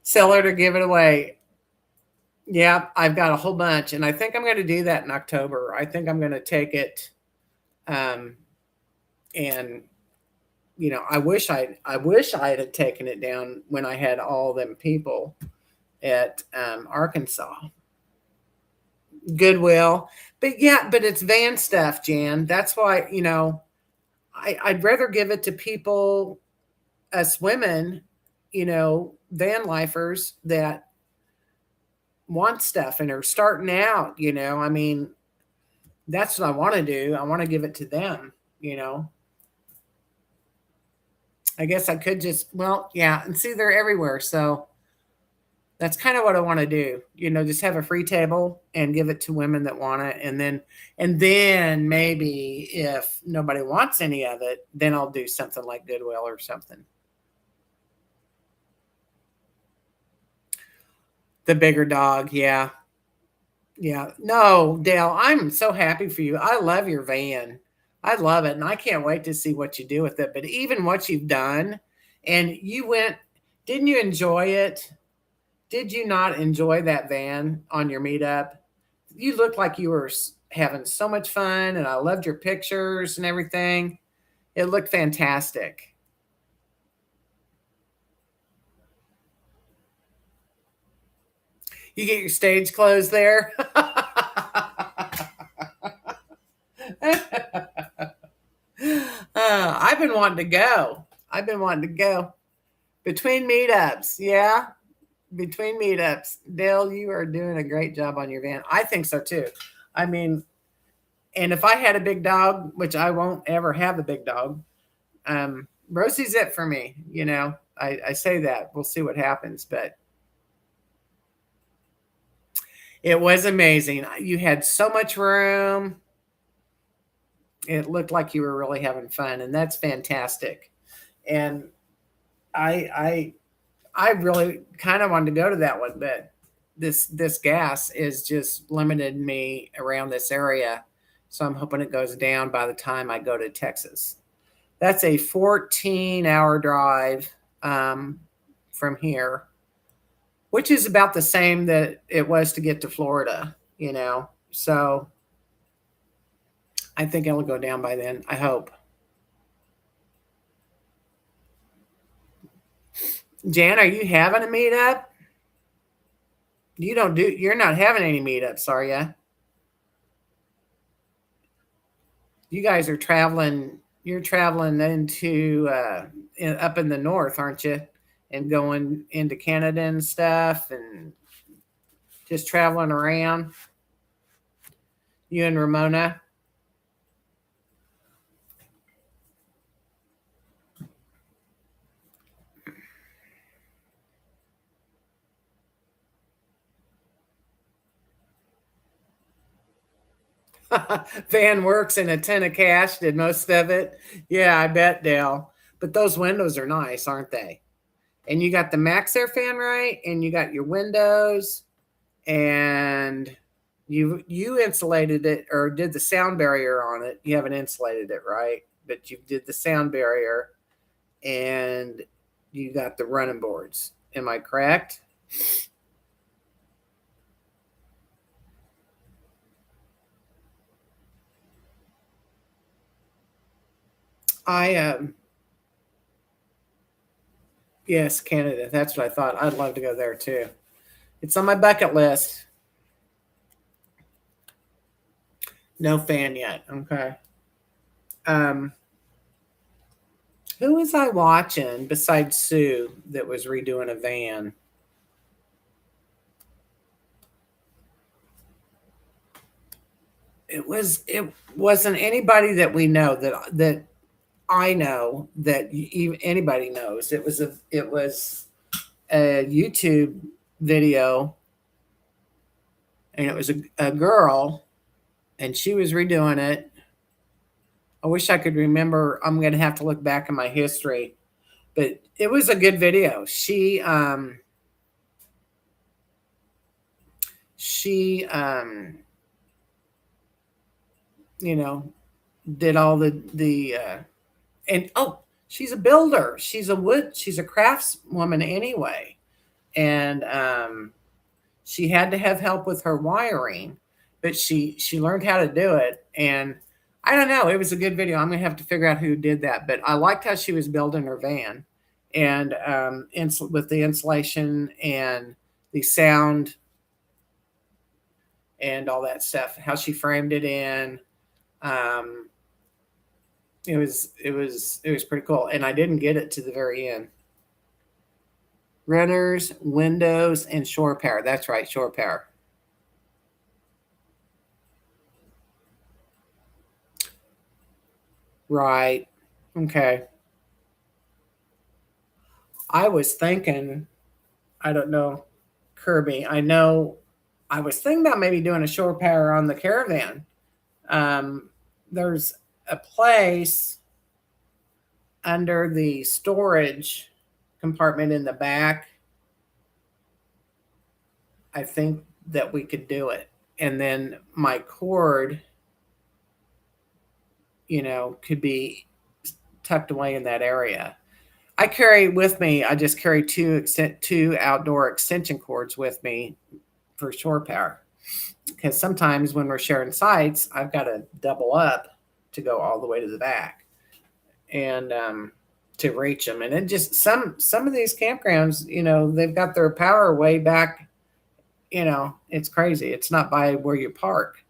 Sell it or give it away. Yeah, I've got a whole bunch, and I think I'm going to do that in October. I think I'm going to take it, and I wish I had taken it down when I had all them people at Arkansas Goodwill. But yeah, but it's van stuff, Jan. That's why I'd rather give it to people, us women, van lifers that want stuff and are starting out. I mean, that's what I want to do. I want to give it to them. I guess I could just, well, yeah, and see, they're everywhere. So that's kind of what I want to do. Just have a free table and give it to women that want it. And then maybe if nobody wants any of it, then I'll do something like Goodwill or something. The bigger dog, yeah. Yeah. No, Dale, I'm so happy for you. I love your van. I love it. And I can't wait to see what you do with it. But even what you've done, and didn't you enjoy it? Did you not enjoy that van on your meetup? You looked like you were having so much fun, and I loved your pictures and everything. It looked fantastic. You get your stage clothes there. I've been wanting to go. I've been wanting to go between meetups. Yeah, between meetups. Dale, you are doing a great job on your van. I think so too. I mean, and if I had a big dog, which I won't ever have a big dog, Rosie's it for me. I say that. We'll see what happens, but it was amazing. You had so much room. It looked like you were really having fun, and that's fantastic. And I really kind of wanted to go to that one, but this gas is just limited me around this area. So I'm hoping it goes down by the time I go to Texas. That's a 14-hour drive from here, which is about the same that it was to get to Florida, So I think it'll go down by then. I hope. Jan, are you having a meetup? You're not having any meetups, are you? You guys are traveling. You're traveling up in the north, aren't you? And going into Canada and stuff, and just traveling around. You and Ramona. Van works in a ton of cash, did most of it. Yeah, I bet, Dale. But those windows are nice, aren't they? And you got the Max Air fan, right? And you got your windows, and you insulated it or did the sound barrier on it. You haven't insulated it, right? But you did the sound barrier, and you got the running boards. Am I correct? I Yes, Canada. That's what I thought. I'd love to go there too. It's on my bucket list. No fan yet. Okay. Um, who was I watching besides Sue that was redoing a van? It wasn't anybody that we know that I know that anybody knows. It was a YouTube video, and it was a girl, and she was redoing it. I wish I could remember. I'm going to have to look back in my history, but it was a good video. She you know did all the and oh, she's a builder. She's a craftswoman anyway, and she had to have help with her wiring, but she learned how to do it. And I don't know, it was a good video. I'm gonna have to figure out who did that, but I liked how she was building her van, and with the insulation and the sound and all that stuff, how she framed it in. Um, it was pretty cool, and I didn't get it to the very end. Runners, windows, and shore power. That's right, shore power. Right. Okay. I was thinking, I don't know, Kirby. I know I was thinking about maybe doing a shore power on the caravan. Um, there's a place under the storage compartment in the back. I think that we could do it. And then my cord, could be tucked away in that area. I carry with me, I just carry two outdoor extension cords with me for shore power. Because sometimes when we're sharing sites, I've got to double up to go all the way to the back and to reach them. And it just some of these campgrounds, they've got their power way back. It's crazy. It's not by where you park.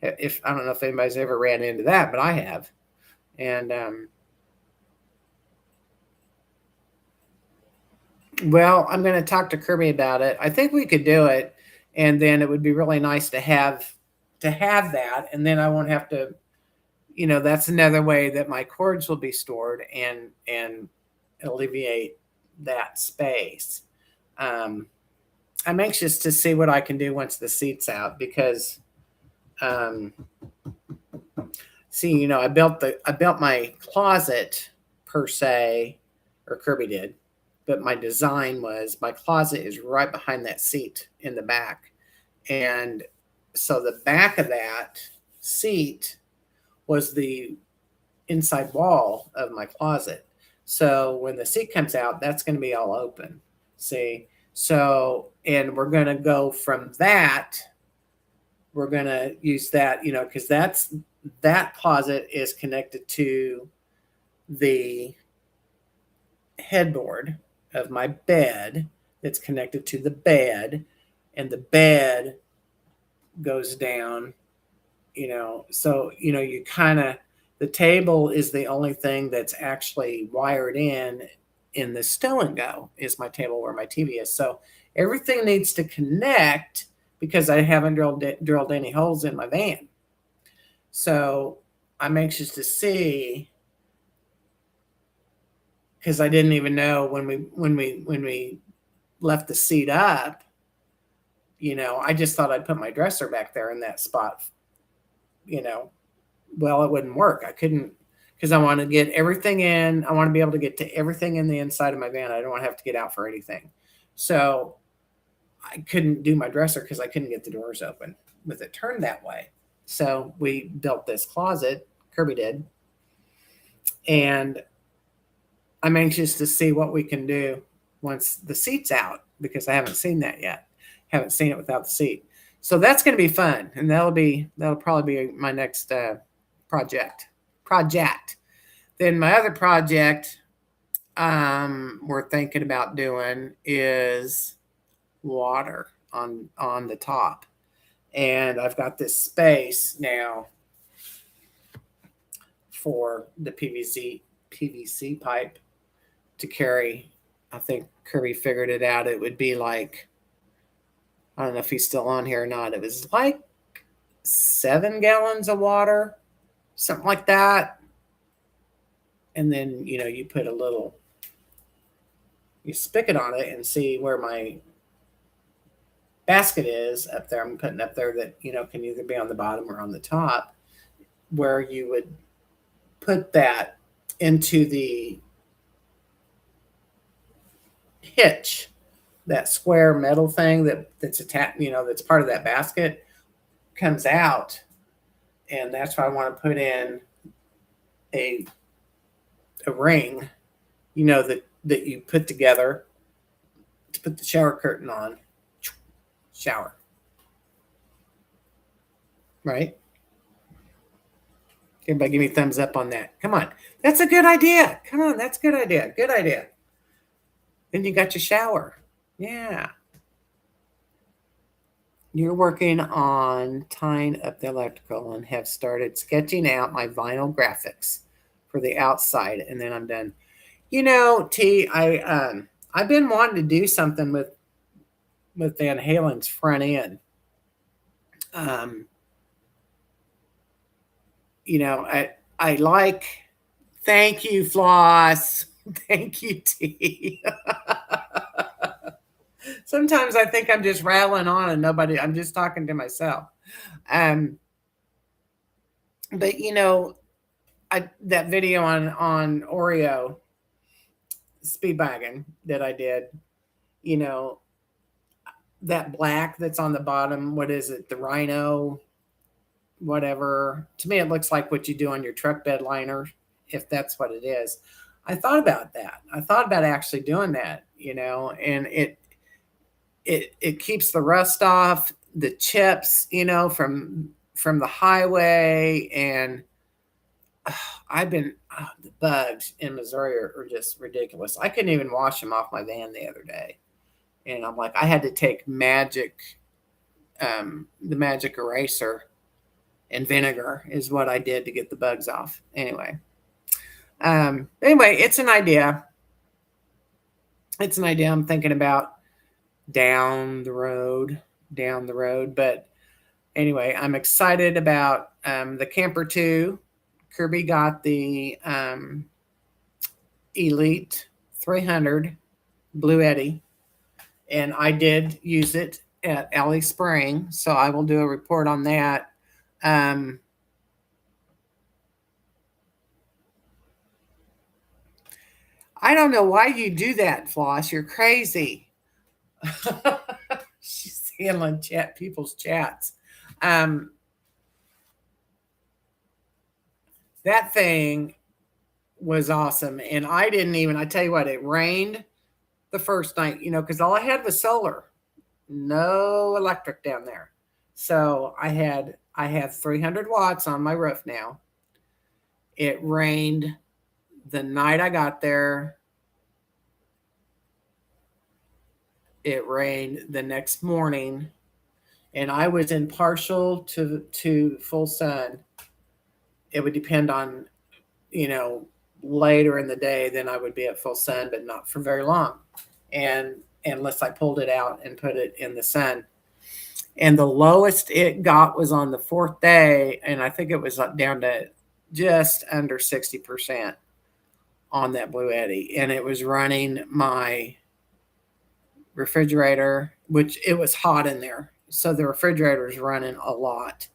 If I don't know if anybody's ever ran into that, but I have. And well, I'm going to talk to Kirby about it. I think we could do it, and then it would be really nice to have that, and then I won't have to. That's another way that my cords will be stored and alleviate that space. Um, I'm anxious to see what I can do once the seat's out because, um, see, I built my closet per se, or Kirby did, but my design was my closet is right behind that seat in the back, and so the back of that seat was the inside wall of my closet. So when the seat comes out, that's going to be all open. See? So, and we're going to go from that. We're going to use that, because that closet is connected to the headboard of my bed that's connected to the bed, and the bed goes down, so you kind of, the table is the only thing that's actually wired in the stow and go is my table where my TV is. So everything needs to connect because I haven't drilled any holes in my van. So I'm anxious to see, because I didn't even know when we left the seat up. I just thought I'd put my dresser back there in that spot. Well, it wouldn't work. I couldn't, because I want to get everything in. I want to be able to get to everything in the inside of my van. I don't want to have to get out for anything. So I couldn't do my dresser because I couldn't get the doors open with it turned that way. So we built this closet, Kirby did, and I'm anxious to see what we can do once the seat's out because I haven't seen that yet. Haven't seen it without the seat. So that's going to be fun, and that'll probably be my next project. Then my other project we're thinking about doing is water on the top, and I've got this space now for the PVC pipe to carry. I think Kirby figured it out. It would be like, I don't know if he's still on here or not. It was like 7 gallons of water, something like that. And then, you put you spigot on it and see where my basket is up there. I'm putting up there that, can either be on the bottom or on the top, where you would put that into the hitch, that square metal thing that's attached, that's part of that basket comes out. And that's why I want to put in a ring, that you put together to put the shower curtain on. Shower. Right? Everybody give me a thumbs up on that. Come on. That's a good idea. Come on. That's a good idea. Good idea. Then you got your shower. Yeah. You're working on tying up the electrical and have started sketching out my vinyl graphics for the outside, and then I'm done. T, I've been wanting to do something with Van Halen's front end. I like. Thank you, Floss. Thank you, T. Sometimes I think I'm just rattling on and I'm just talking to myself. But that video on Oreo Speedwagon that I did, that black that's on the bottom, what is it? The Rhino, whatever. To me, it looks like what you do on your truck bed liner, if that's what it is. I thought about that. I thought about actually doing that, and it keeps the rust off, the chips, from the highway. And the bugs in Missouri are just ridiculous. I couldn't even wash them off my van the other day. And I'm like, I had to take the magic eraser and vinegar is what I did to get the bugs off. Anyway, it's an idea. It's an idea I'm thinking about down the road. But anyway, I'm excited about the Camper 2. Kirby got the Elite 300 Blue Eddy, and I did use it at Alley Spring, so I will do a report on that. I don't know why you do that, Floss. You're crazy. She's handling people's chats. That thing was awesome. And I tell you what, it rained the first night, because all I had was solar, no electric down there. So I have 300 watts on my roof now. It rained the night I got there. It rained the next morning, and I was in partial to full sun. It would depend on, later in the day, then I would be at full sun, but not for very long. And unless I pulled it out and put it in the sun. And the lowest it got was on the 4th day, and I think it was down to just under 60% on that Blue Eddy. And it was running my refrigerator, which it was hot in there. So the refrigerator was running a lot.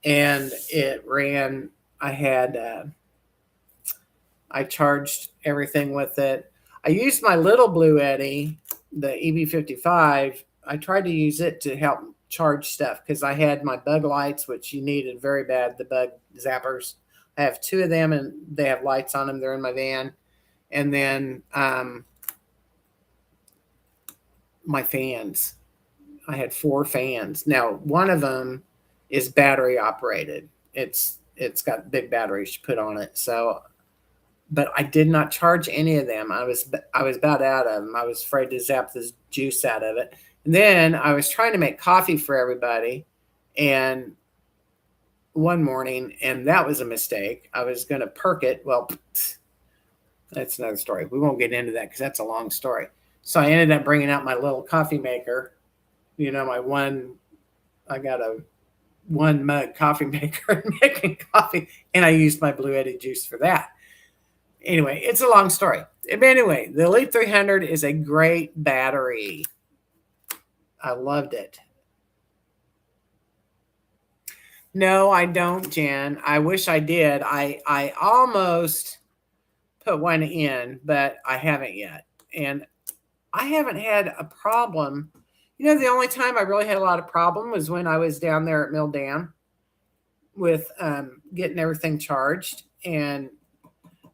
And it ran, I had I charged everything with it. I used my little Blue Eddy, the EB55. I tried to use it to help charge stuff because I had my bug lights, which you needed very bad, the bug zappers. I have two of them and they have lights on them. They're in my van. And then my fans. I had four fans. Now, one of them is battery operated. It's got big batteries to put on it. So, but I did not charge any of them. I was about out of them. I was afraid to zap this juice out of it. And then I was trying to make coffee for everybody, and one morning, and that was a mistake. I was going to perk it. Well, that's another story. We won't get into that because that's a long story. So I ended up bringing out my little coffee maker. I got a one mug coffee maker and making coffee, and I used my Blue Eddy juice for that. Anyway, it's a long story. But anyway, the Elite 300 is a great battery. I loved it. No, I don't, Jen. I wish I did. I almost put one in, but I haven't yet. And I haven't had a problem. The only time I really had a lot of problem was when I was down there at Mill Dam with getting everything charged.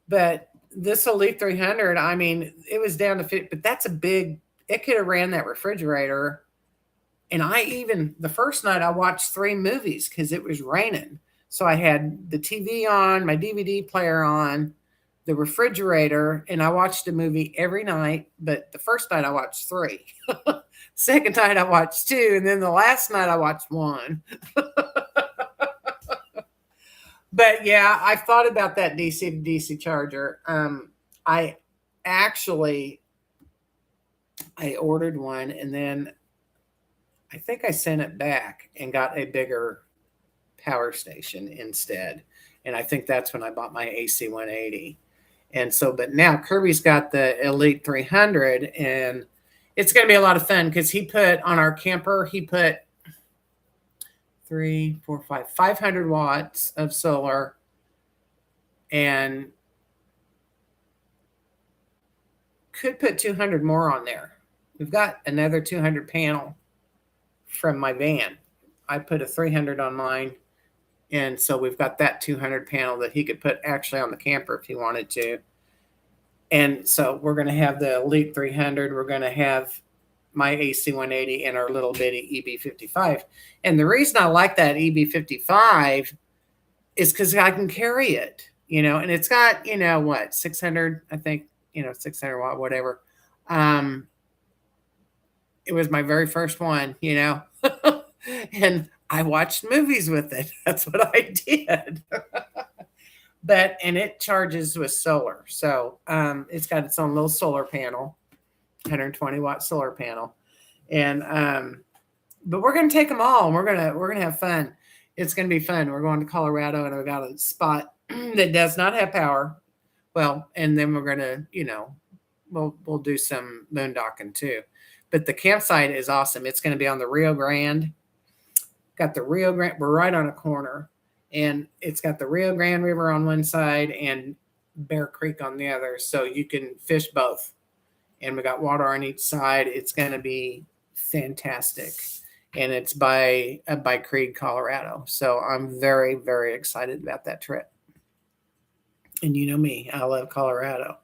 But this Elite 300, I mean, it was down to fit, but that's a big, it could have ran that refrigerator. And the first night I watched 3 movies because it was raining. So I had the TV on, my DVD player on, the refrigerator, and I watched a movie every night. But the first night I watched 3. Second night I watched 2. And then the last night I watched 1. But yeah, I thought about that DC to DC charger. I ordered one, and then I think I sent it back and got a bigger power station instead. And I think that's when I bought my AC 180. And so, but now Kirby's got the Elite 300, and it's going to be a lot of fun because he put on our camper, he put 500 watts of solar, and could put 200 more on there. We've got another 200 panel from my van. I put a 300 on mine, and so we've got that 200 panel that he could put actually on the camper if he wanted to. And so we're going to have the Elite 300. We're going to have my AC 180 and our little bitty EB55. And the reason I like that EB55 is because I can carry it, and it's got, 600, I think, 600 watt, whatever. It was my very first one, and I watched movies with it. That's what I did. And it charges with solar. So it's got its own little solar panel, 120 watt solar panel. And but we're gonna take them all, and we're gonna have fun. It's gonna be fun. We're going to Colorado, and we got a spot that does not have power. Well, and then we're gonna, we'll do some boondocking too. But the campsite is awesome. It's going to be on the Rio Grande. Got the Rio Grande. We're right on a corner, and it's got the Rio Grande River on one side and Bear Creek on the other, so you can fish both. And we got water on each side. It's going to be fantastic, and it's by Creed, Colorado. So I'm very, very excited about that trip. And you know me, I love Colorado.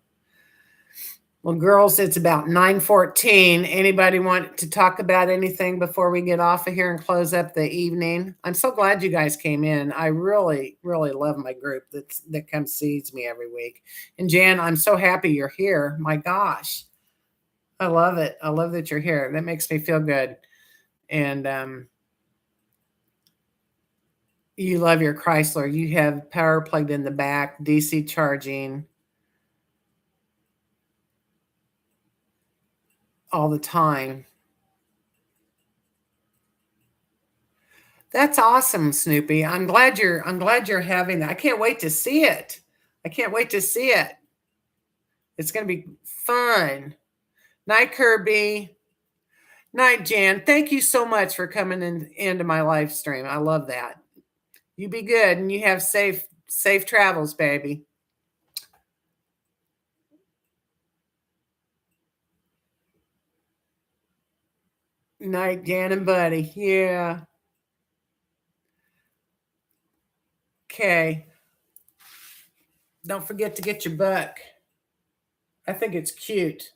Well, girls, it's about 9:14. Anybody want to talk about anything before we get off of here and close up the evening? I'm so glad you guys came in. I really, really love my group that comes sees me every week. And Jan, I'm so happy you're here. My gosh, I love it. I love that you're here. That makes me feel good. And you love your Chrysler. You have power plugged in the back, DC charging all the time. That's awesome, Snoopy. I'm glad you're having that. I can't wait to see it. It's going to be fun. Night, Kirby. Night, Jan. Thank you so much for coming into my live stream. I love that. You be good, and you have safe travels, baby. Night, Jan and Buddy. Yeah. Okay. Don't forget to get your book. I think it's cute.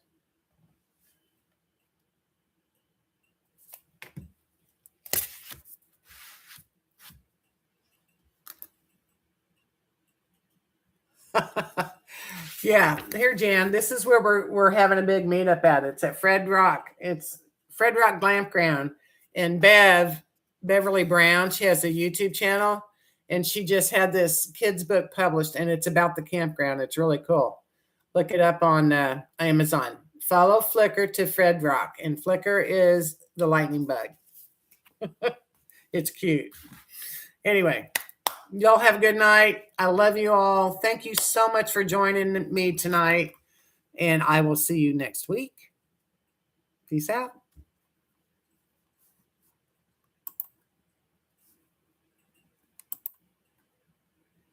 Yeah, here, Jan. This is where we're having a big meetup at. It's at Fred Rock. It's Fred Rock Glampground. And Beverly Brown, she has a YouTube channel, and she just had this kids book published, and it's about the campground. It's really cool. Look it up on Amazon. Follow Flickr to Fred Rock, and Flickr is the lightning bug. It's cute. Anyway, y'all have a good night. I love you all. Thank you so much for joining me tonight, and I will see you next week. Peace out.